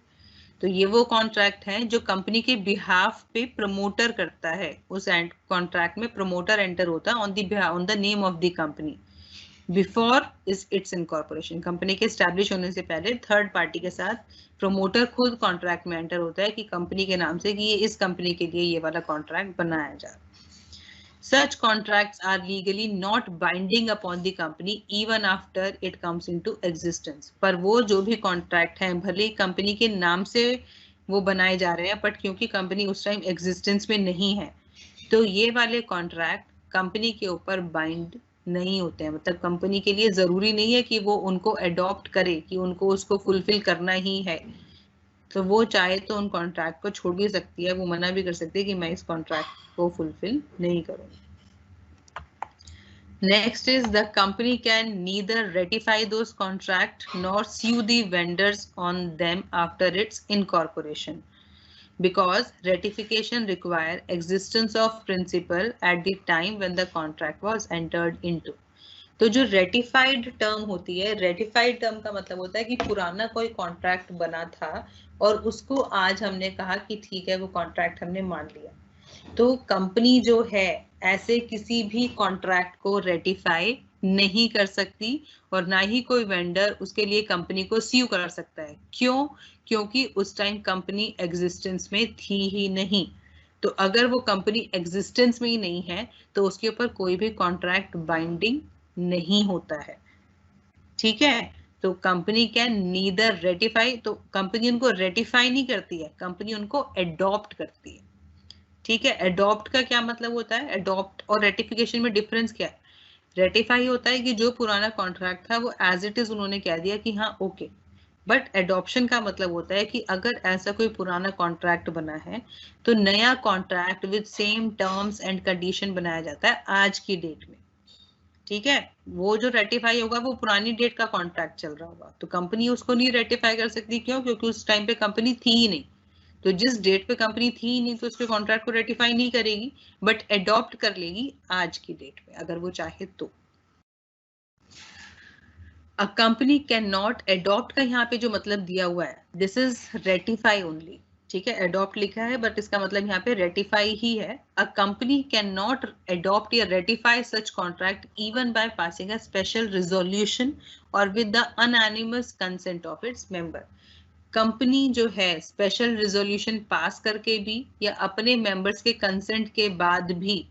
तो ये वो कॉन्ट्रैक्ट हैं जो कंपनी के बिहाफ पे प्रमोटर करता है. उस कॉन्ट्रैक्ट में प्रमोटर एंटर होता है on the name of the company before it's incorporation. Company के स्टैब्लिश होने से पहले थर्ड पार्टी के साथ प्रमोटर खुद कॉन्ट्रैक्ट में एंटर होता है कि कंपनी के नाम से कि ये इस कंपनी के लिए ये वाला कॉन्ट्रैक्ट बनाया जाए. Such contracts are legally not binding upon the company even after it comes into existence. पर वो जो भी कॉन्ट्रैक्ट हैं भले कंपनी के नाम से वो बनाए जा रहे हैं बट क्योंकि कंपनी उस टाइम एग्जिस्टेंस में नहीं है तो ये वाले कॉन्ट्रैक्ट कंपनी के ऊपर बाइंड नहीं होते हैं. मतलब कंपनी के लिए जरूरी नहीं है कि वो उनको अडॉप्ट करे, कि उनको उसको फुलफिल करना ही है. तो वो चाहे तो उन कॉन्ट्रैक्ट को छोड़ भी सकती है, वो मना भी कर सकती है कि मैं इस कॉन्ट्रैक्ट को फुलफिल नहीं करूंगी। Next is the company can neither ratify those contracts nor sue the vendors on them after its incorporation, because ratification require existence of principle at the time when the contract was entered into. तो जो ratified term होती है, ratified term का मतलब होता है कि पुराना कोई कॉन्ट्रैक्ट बना था और उसको आज हमने कहा कि ठीक है वो कॉन्ट्रैक्ट हमने मान लिया। तो कंपनी जो है ऐसे किसी भी कॉन्ट्रैक्ट को रेटिफाई नहीं कर सकती और ना ही कोई वेंडर उसके लिए कंपनी को स्यू कर सकता है। क्यों? क्योंकि उस टाइम कंपनी एग्जिस्टेंस में थी ही नहीं। तो अगर वो कंपनी एग्जिस्टेंस में ही नहीं है तो उसके ऊपर कोई भी कॉन्ट्रैक्ट बाइंडिंग नहीं होता है। ठीक है, तो कंपनी कैन नीदर रेटिफाई, तो कंपनी उनको रेटिफाई नहीं करती है, कंपनी उनको एडॉप्ट करती है। ठीक है, एडॉप्ट का क्या मतलब होता है? एडॉप्ट और रेटिफिकेशन में डिफरेंस क्या है? रेटिफाई होता है कि जो पुराना कॉन्ट्रैक्ट था वो एज इट इज उन्होंने कह दिया कि हाँ ओके, बट एडॉप्शन का मतलब होता है कि अगर ऐसा कोई पुराना कॉन्ट्रैक्ट बना है तो नया contract with same terms and condition बनाया जाता है आज की डेट में। ठीक है, वो जो रेटिफाई होगा वो पुरानी डेट का कॉन्ट्रैक्ट चल रहा होगा, तो कंपनी उसको नहीं रेटिफाई कर सकती। क्यों? क्योंकि उस टाइम पे कंपनी थी ही नहीं। तो जिस डेट पे कंपनी थी ही नहीं तो उसके कॉन्ट्रैक्ट को रेटिफाई नहीं करेगी, बट एडॉप्ट कर लेगी आज की डेट पे अगर वो चाहे तो। अ कंपनी कैन नॉट, एडॉप्ट का यहाँ पे जो मतलब दिया हुआ है, दिस इज रेटिफाई ओनली। ठीक है, एडॉप्ट लिखा है बट इसका मतलब यहाँ पे रेटिफाई ही है। A company can not adopt या ratify such contract even by passing a special resolution or with the unanimous consent of its member. Company जो है स्पेशल रिजोल्यूशन पास करके भी या अपने मेंबर्स के कंसेंट के बाद भी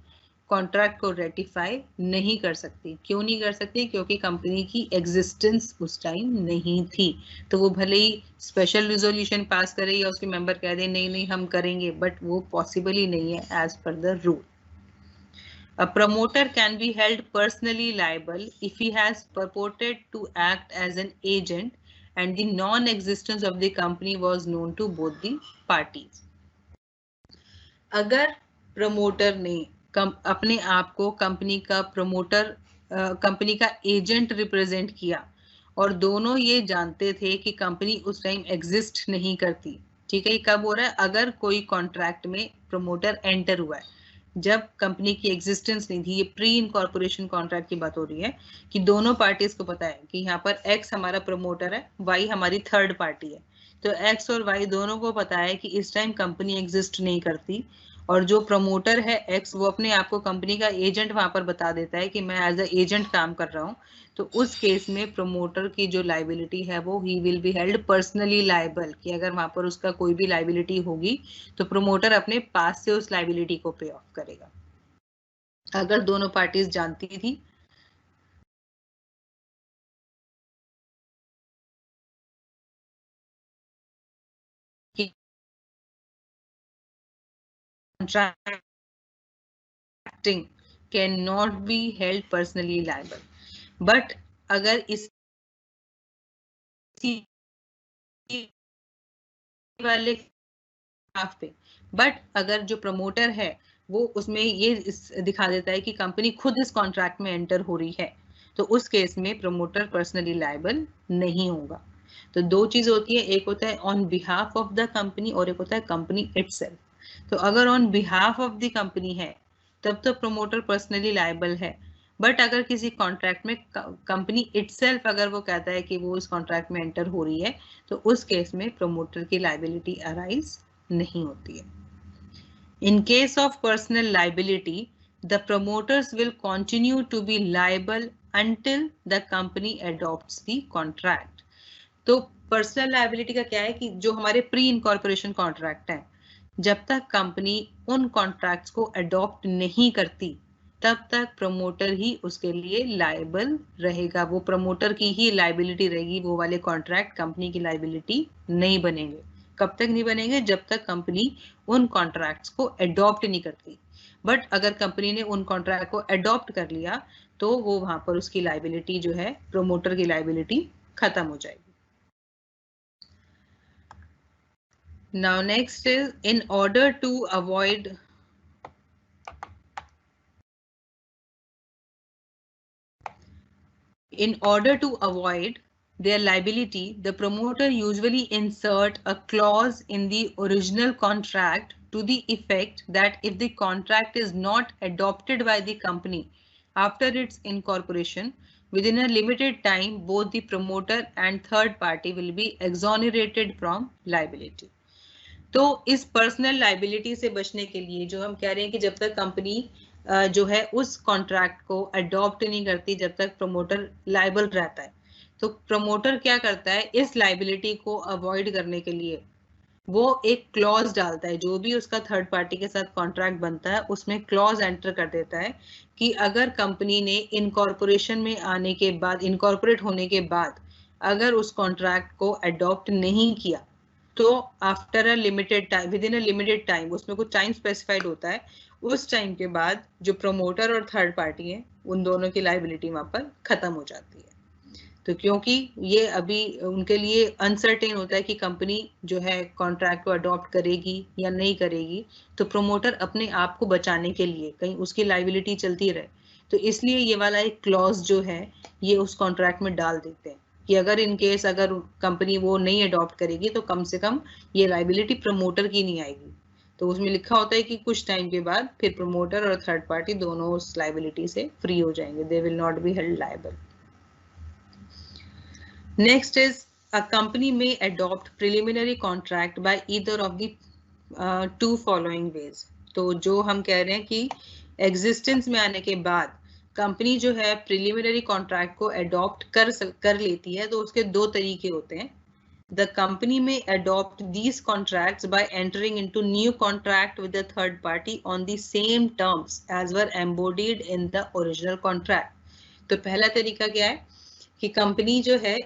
कॉन्ट्रैक्ट को रेटिफाई नहीं कर सकती। क्यों नहीं कर सकती? क्योंकि कंपनी की एग्जिस्टेंस उस टाइम नहीं थी। तो वो भले ही स्पेशल रिजोल्यूशन पास करे या उसके मेंबर कह दे नहीं नहीं हम करेंगे, बट वो पॉसिबल ही नहीं है as per the rule. A promoter can be held personally liable if he has purported to act as an agent and the non-existence of the company was known to both the parties. अगर promoter ने अपने आप को company का promoter, company का agent represent किया और दोनों ये जानते थे कि कंपनी उस टाइम एग्जिस्ट नहीं करती। ठीक है, ये कब हो रहा है? अगर कोई कॉन्ट्रैक्ट में प्रमोटर एंटर हुआ है, जब कंपनी की एग्जिस्टेंस नहीं थी, ये प्री इनकॉर्पोरेशन कॉन्ट्रैक्ट की बात हो रही है कि दोनों पार्टीज को पता है कि यहाँ पर एक्स हमारा प्रमोटर है, वाई हमारी थर्ड पार्टी है। तो एक्स और वाई दोनों को पता है कि इस टाइम कंपनी एग्जिस्ट नहीं करती और जो प्रमोटर है एक्स वो अपने आप को कंपनी का एजेंट वहां पर बता देता है कि मैं एज अ एजेंट काम कर रहा हूँ। तो उस केस में प्रमोटर की जो लाइबिलिटी है वो ही will be held personally liable, कि अगर वहां पर उसका कोई भी लाइबिलिटी होगी तो प्रमोटर अपने पास से उस लाइबिलिटी को पे ऑफ करेगा। अगर दोनों पार्टीज जानती थी कि contracting cannot be held personally liable, but अगर इस वाले पे, बट अगर जो प्रमोटर है वो उसमें ये दिखा देता है कि कंपनी खुद इस कॉन्ट्रैक्ट में एंटर हो रही है, तो उस केस में प्रमोटर पर्सनली लायबल नहीं होगा। तो दो चीज होती है, एक होता है on behalf of the company और एक होता है कंपनी इटसेल्फ। तो अगर on behalf of the company है तब तो प्रमोटर पर्सनली लायबल है, बट अगर किसी कॉन्ट्रैक्ट में कंपनी इटसेल्फ अगर वो कहता है कि वो इस कॉन्ट्रैक्ट में एंटर हो रही है तो उस केस में प्रमोटर की लायबिलिटी अराइज नहीं होती है। In case of personal liability, the promoters will continue to be liable until the company adopts the contract. तो पर्सनल लाइबिलिटी का क्या है कि जो हमारे प्री इनकॉर्पोरेशन कॉन्ट्रैक्ट हैं, जब तक कंपनी उन कॉन्ट्रैक्ट्स को अडॉप्ट नहीं करती तब तक प्रमोटर ही उसके लिए लायबल रहेगा। वो प्रमोटर की ही लाइबिलिटी रहेगी, वो वाले कॉन्ट्रैक्ट कंपनी की लाइबिलिटी नहीं बनेंगे। कब तक नहीं बनेंगे? जब तक कंपनी उन कॉन्ट्रैक्ट्स को अडॉप्ट नहीं करती। बट अगर कंपनी ने उन कॉन्ट्रैक्ट को अडॉप्ट कर लिया तो वो वहां पर उसकी लाइबिलिटी जो है, प्रमोटर की लाइबिलिटी खत्म हो जाएगी। Now next is in order to avoid their liability, the promoter usually insert a clause in the original contract to the effect that if the contract is not adopted by the company after its incorporation, within a limited time, both the promoter and third party will be exonerated from liability. तो इस personal liability से बचने के लिए जो हम कह रहे हैं कि जब तक कंपनी जो है उस कॉन्ट्रैक्ट को अडॉप्ट नहीं करती, जब तक प्रमोटर लाइबल रहता है, तो प्रमोटर क्या करता है, इस लाइबिलिटी को अवॉइड करने के लिए वो एक क्लॉज डालता है। जो भी उसका थर्ड पार्टी के साथ कॉन्ट्रैक्ट बनता है उसमें क्लॉज एंटर कर देता है कि अगर कंपनी ने इनकॉर्पोरेशन में आने के बाद, इनकॉर्पोरेट होने के बाद अगर उस कॉन्ट्रैक्ट को अडॉप्ट नहीं किया, तो after a limited time, with in a limited time, उसमें कुछ टाइम स्पेसिफाइड होता है, उस टाइम के बाद जो प्रमोटर और थर्ड पार्टी है उन दोनों की लाइबिलिटी वहां पर खत्म हो जाती है। तो क्योंकि ये अभी उनके लिए अनसर्टेन होता है कि कंपनी जो है कॉन्ट्रैक्ट को अडॉप्ट करेगी या नहीं करेगी, तो प्रमोटर अपने आप को बचाने के लिए कहीं उसकी लाइबिलिटी चलती रहे, तो इसलिए ये वाला एक क्लॉज जो है ये उस कॉन्ट्रैक्ट में डाल देते हैं कि अगर इन केस अगर कंपनी वो नहीं अडॉप्ट करेगी तो कम से कम ये लाइबिलिटी प्रमोटर की नहीं आएगी। तो उसमें लिखा होता है कि कुछ टाइम के बाद फिर प्रमोटर और थर्ड पार्टी दोनों उस लाइबिलिटी से फ्री हो जाएंगे, they will not B held liable. Next is a company may adopt preliminary contract by either of the two following ways. तो जो हम कह रहे हैं कि existence में आने के बाद कंपनी जो है प्रिलिमिनरी कॉन्ट्रैक्ट को अडॉप्ट कर लेती है, तो उसके दो तरीके होते हैं। The company may adopt these contracts by entering into new contract with the third party on the same terms as were embodied in the original contract. तो पहला तरीका क्या है कि कंपनी जो है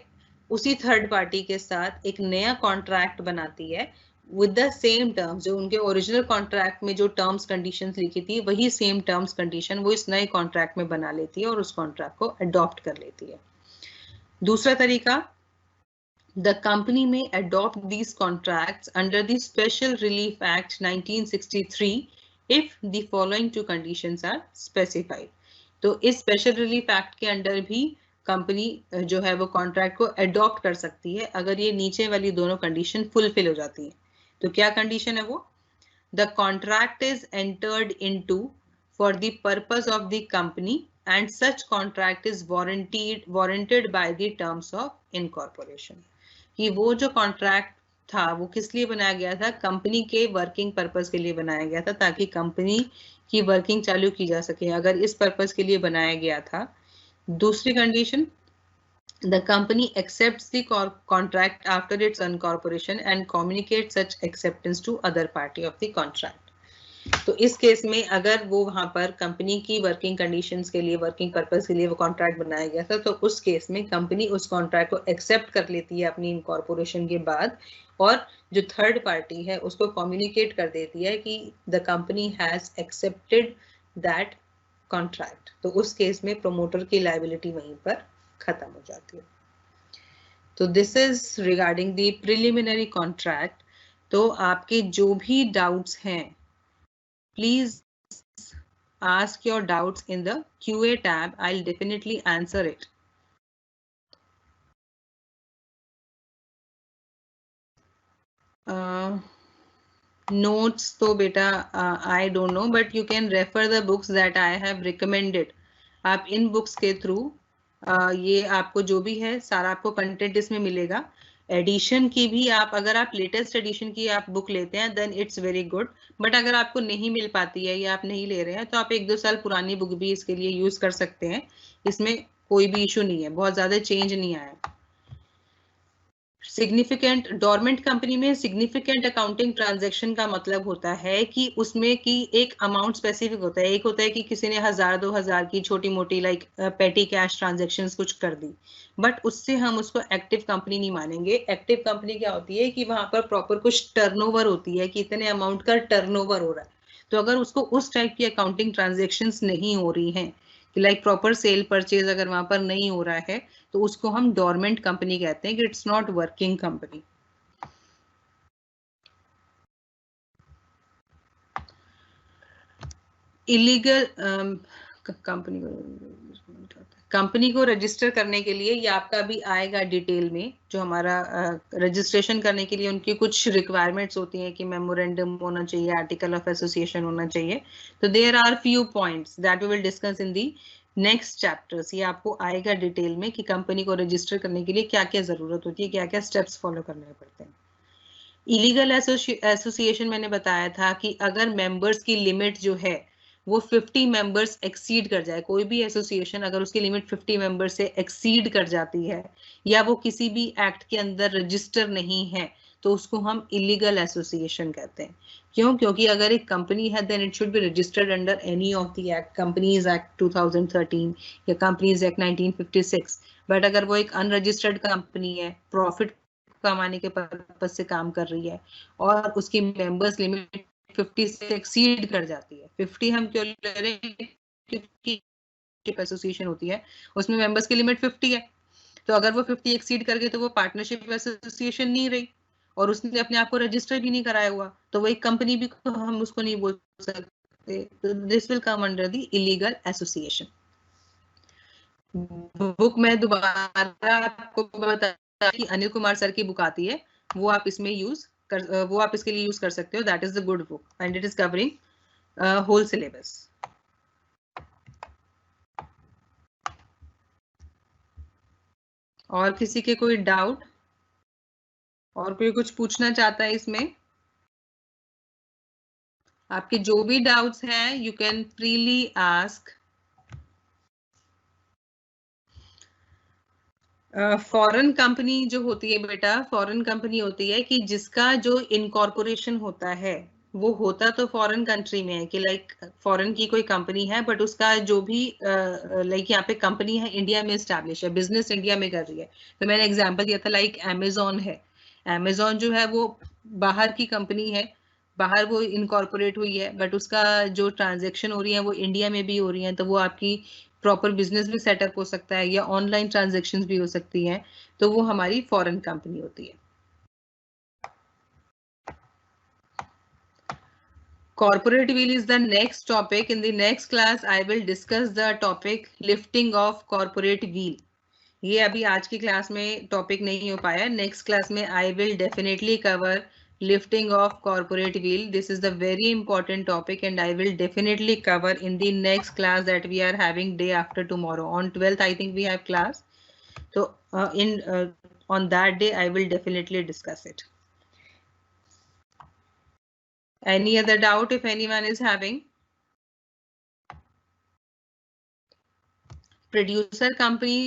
उसी थर्ड पार्टी के साथ एक नया कॉन्ट्रैक्ट बनाती है विद द सेम टर्म्स, जो उनके ओरिजिनल कॉन्ट्रैक्ट में जो टर्म्स कंडीशंस लिखी थी वही सेम टर्म्स कंडीशन वो इस नए कॉन्ट्रैक्ट में बना लेती है और उस कॉन्ट्रैक्ट को अडॉप्ट कर लेती है। दूसरा तरीका, the company may adopt these contracts under the Special Relief Act 1963 if the following two conditions are specified. तो इस स्पेशल रिलीफ एक्ट के अंडर भी कंपनी जो है वो कॉन्ट्रैक्ट को अडॉप्ट कर सकती है अगर ये नीचे वाली दोनों कंडीशन फुलफिल हो जाती है। तो क्या कंडीशन है वो, the contract is entered into for the purpose of the company and such contract is warranted by the terms of incorporation. कि वो जो कॉन्ट्रैक्ट था वो किस लिए बनाया गया था, कंपनी के वर्किंग पर्पस के लिए बनाया गया था, ताकि कंपनी की वर्किंग चालू की जा सके, अगर इस पर्पस के लिए बनाया गया था। दूसरी condition, the company accepts the contract after its incorporation and communicates such acceptance to other party of the contract. तो इस केस में अगर वो वहां पर कंपनी की वर्किंग कंडीशंस के लिए, वर्किंग पर्पस के लिए वो कॉन्ट्रैक्ट बनाया गया था, तो उस केस में कंपनी उस कॉन्ट्रैक्ट को एक्सेप्ट कर लेती है अपनी इनकॉर्पोरेशन के बाद, और जो थर्ड पार्टी है उसको कम्युनिकेट कर देती है कि the company has accepted that contract. तो उस केस में प्रोमोटर की लायबिलिटी वहीं पर खत्म हो जाती है। तो this is regarding the preliminary contract. तो आपके जो भी डाउट्स हैं, please ask your doubts in the QA tab. I'll definitely answer it. Notes तो बेटा I don't know, but you can refer the books that I have recommended. आप इन books के through ये आपको जो भी है सारा आपको कंटेंट इसमें मिलेगा। एडिशन की भी आप, अगर आप लेटेस्ट एडिशन की आप बुक लेते हैं then it's very good, but अगर आपको नहीं मिल पाती है या आप नहीं ले रहे हैं तो आप 1-2 साल पुरानी बुक भी इसके लिए यूज कर सकते हैं। इसमें कोई भी इशू नहीं है, बहुत ज्यादा चेंज नहीं आया। सिग्निफिकेंट, डोरमेंट कंपनी में सिग्निफिकेंट अकाउंटिंग ट्रांजैक्शन का मतलब होता है कि उसमें की एक अमाउंट स्पेसिफिक होता है। एक होता है कि किसी ने 1000-2000 की छोटी मोटी लाइक पेटी कैश ट्रांजैक्शंस कुछ कर दी, बट उससे हम उसको एक्टिव कंपनी नहीं मानेंगे। एक्टिव कंपनी क्या होती है कि वहां पर प्रॉपर कुछ टर्नओवर होती है कि इतने अमाउंट का टर्नओवर हो रहा है। तो अगर उसको उस टाइप की अकाउंटिंग ट्रांजेक्शन्स नहीं हो रही हैं कि लाइक प्रॉपर सेल परचेज अगर वहां पर नहीं हो रहा है, तो उसको हम डोरमेंट कंपनी कहते हैं कि it's not working company. Illegal company को रजिस्टर करने के लिए ये आपका भी आएगा डिटेल में, जो हमारा रजिस्ट्रेशन करने के लिए उनकी कुछ रिक्वायरमेंट्स होती हैं कि मेमोरेंडम होना चाहिए, आर्टिकल ऑफ एसोसिएशन होना चाहिए. तो there are few points that we will discuss in the next chapters. ये आपको आएगा डिटेल में कि कंपनी को रजिस्टर करने के लिए क्या क्या जरूरत होती है, क्या क्या स्टेप्स फॉलो करने पड़ते हैं. इलीगल एसोसिएशन मैंने बताया था कि अगर मेंबर्स की लिमिट जो है वो 50 मेंबर्स एक्सीड कर जाए, कोई भी एसोसिएशन अगर उसकी लिमिट 50 मेंबर्स से एक्सीड कर जाती है या वो किसी भी एक्ट के अंदर रजिस्टर नहीं है, तो उसको हम इलीगल एसोसिएशन कहते हैं. क्यों? क्योंकि अगर एक कंपनी है then it should be registered under any of the act, companies act 2013 या कंपनीज एक्ट 1956. बट अगर वो एक अनरजिस्टर्ड कंपनी है, प्रॉफिट कमाने के पर्पज से काम कर रही है और उसकी मेंबर्स लिमिट 50 से एक्सीड कर जाती है. 50 हम क्यों ले रहे हैं? क्योंकि एसोसिएशन होती है उसमें मेंबर्स की लिमिट 50 है, तो अगर वो 50 एक्सीड कर गए तो वो पार्टनरशिप एसोसिएशन नहीं रही और उसने अपने आप को रजिस्टर भी नहीं कराया हुआ, तो वो एक कंपनी भी हम उसको नहीं बोल सकते. तो this will come under the illegal association. Book में दोबारा आपको बता कि अनिल कुमार सर की बुक आती है, वो आप इसमें वो आप इसके लिए यूज कर सकते हो. That is the good book and it is covering whole syllabus. और किसी के कोई डाउट और कोई कुछ पूछना चाहता है इसमें? आपके जो भी डाउट्स हैं you can freely ask. Foreign company जो होती है बेटा, फॉरेन कंपनी होती है कि जिसका जो इनकॉर्पोरेशन होता है वो होता तो फॉरेन कंट्री में है, कि लाइक फॉरेन की कोई कंपनी है बट उसका जो भी लाइक यहाँ पे कंपनी है इंडिया में एस्टैब्लिश है, बिजनेस इंडिया में कर रही है. तो मैंने एग्जांपल दिया था लाइक अमेजोन है. अमेजोन जो है वो बाहर की कंपनी है, बाहर वो इनकॉर्पोरेट हुई है बट उसका जो ट्रांजेक्शन हो रही है वो इंडिया में भी हो रही है, तो वो आपकी प्रॉपर बिजनेस भी सेटअप हो सकता है या ऑनलाइन ट्रांजैक्शंस भी हो सकती हैं, तो वो हमारी फॉरेन कंपनी होती है. Corporate wheel is the next topic. In the next class, I will discuss the topic lifting of corporate wheel. ये अभी आज की क्लास में टॉपिक नहीं हो पाया. नेक्स्ट क्लास में I will definitely cover lifting of corporate wheel. This is the very important topic and I will definitely cover in the next class that we are having day after tomorrow. On 12th, I think we have class. So on that day, I will definitely discuss it. Any other doubt if anyone is having? Producer company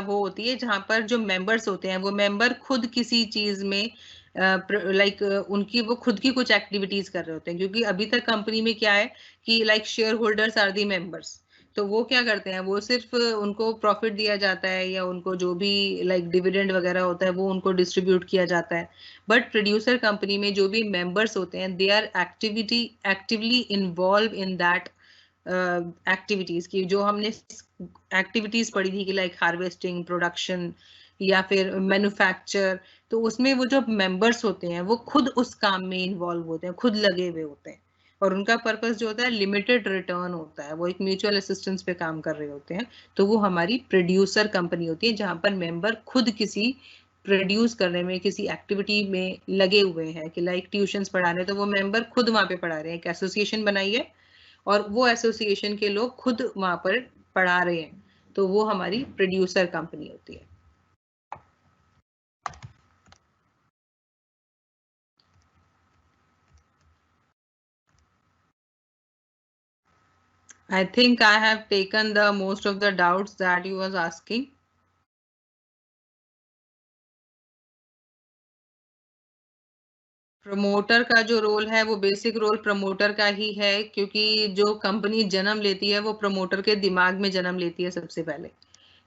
वो होती है जहां पर जो members होते हैं वो member खुद किसी चीज में लाइक उनकी वो खुद की कुछ एक्टिविटीज कर रहे होते हैं, क्योंकि अभी तक कंपनी में क्या है कि like share holders are the members, तो वो क्या करते हैं, वो सिर्फ उनको प्रॉफिट दिया जाता है या उनको जो भी लाइक डिविडेंड वगैरह होता है वो उनको डिस्ट्रीब्यूट किया जाता है. बट प्रोड्यूसर कंपनी में जो भी मेंबर्स होते हैं they are actively involve in that activities की, जो हमने एक्टिविटीज पढ़ी थी कि लाइक हार्वेस्टिंग, प्रोडक्शन या फिर मैन्युफैक्चर, तो उसमें वो जो मेंबर्स होते हैं वो खुद उस काम में इन्वॉल्व होते हैं, खुद लगे हुए होते हैं और उनका पर्पस जो होता है लिमिटेड रिटर्न होता है, वो एक म्यूचुअल असिस्टेंस पे काम कर रहे होते हैं. तो वो हमारी प्रोड्यूसर कंपनी होती है जहां पर मेंबर खुद किसी प्रोड्यूस करने में किसी एक्टिविटी में लगे हुए हैं, कि लाइक ट्यूशंस पढ़ा रहे हैं तो वो मेंबर खुद वहां पे पढ़ा रहे हैं, एक एसोसिएशन बनाई है और वो एसोसिएशन के लोग खुद वहां पर पढ़ा रहे हैं, तो वो हमारी प्रोड्यूसर कंपनी होती है. I think I have taken the most of the doubts that you was asking. Promoter का जो रोल है वो बेसिक रोल प्रमोटर का ही है, क्योंकि जो कंपनी जन्म लेती है वो प्रमोटर के दिमाग में जन्म लेती है सबसे पहले,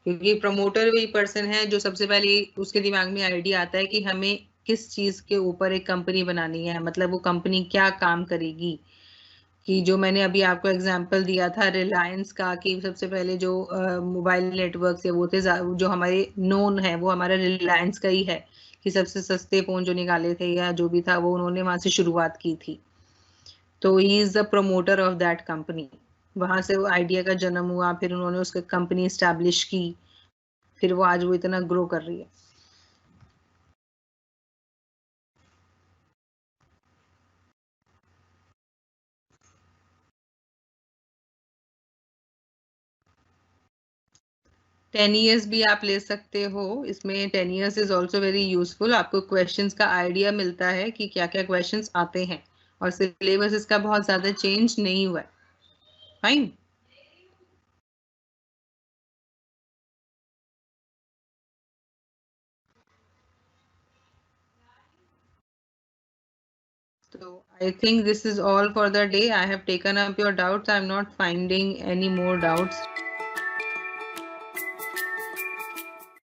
क्योंकि प्रमोटर वही पर्सन है जो सबसे पहले उसके दिमाग में आइडिया आता है कि हमें किस चीज के ऊपर एक कंपनी बनानी है, मतलब वो कंपनी क्या काम करेगी. कि जो मैंने अभी आपको एग्जांपल दिया था रिलायंस का, कि सबसे पहले जो मोबाइल नेटवर्क है वो थे, जो हमारे नोन है वो हमारा रिलायंस का ही है, कि सबसे सस्ते फोन जो निकाले थे या जो भी था वो उन्होंने वहां से शुरुआत की थी. तो he is the promoter of that company. वहां से वो आइडिया का जन्म हुआ, फिर उन्होंने उसका कंपनी एस्टैब्लिश की, फिर वो आज वो इतना ग्रो कर रही है। टेन ईयर्स भी आप ले सकते हो, इसमें 10 years is also very useful. आपको क्वेश्चंस का आइडिया मिलता है कि क्या क्या क्वेश्चंस आते हैं, और सिलेबस इसका बहुत ज्यादा चेंज नहीं हुआ है। Fine. So I think this is all for the day. I have taken up your doubts. I'm not finding any more doubts.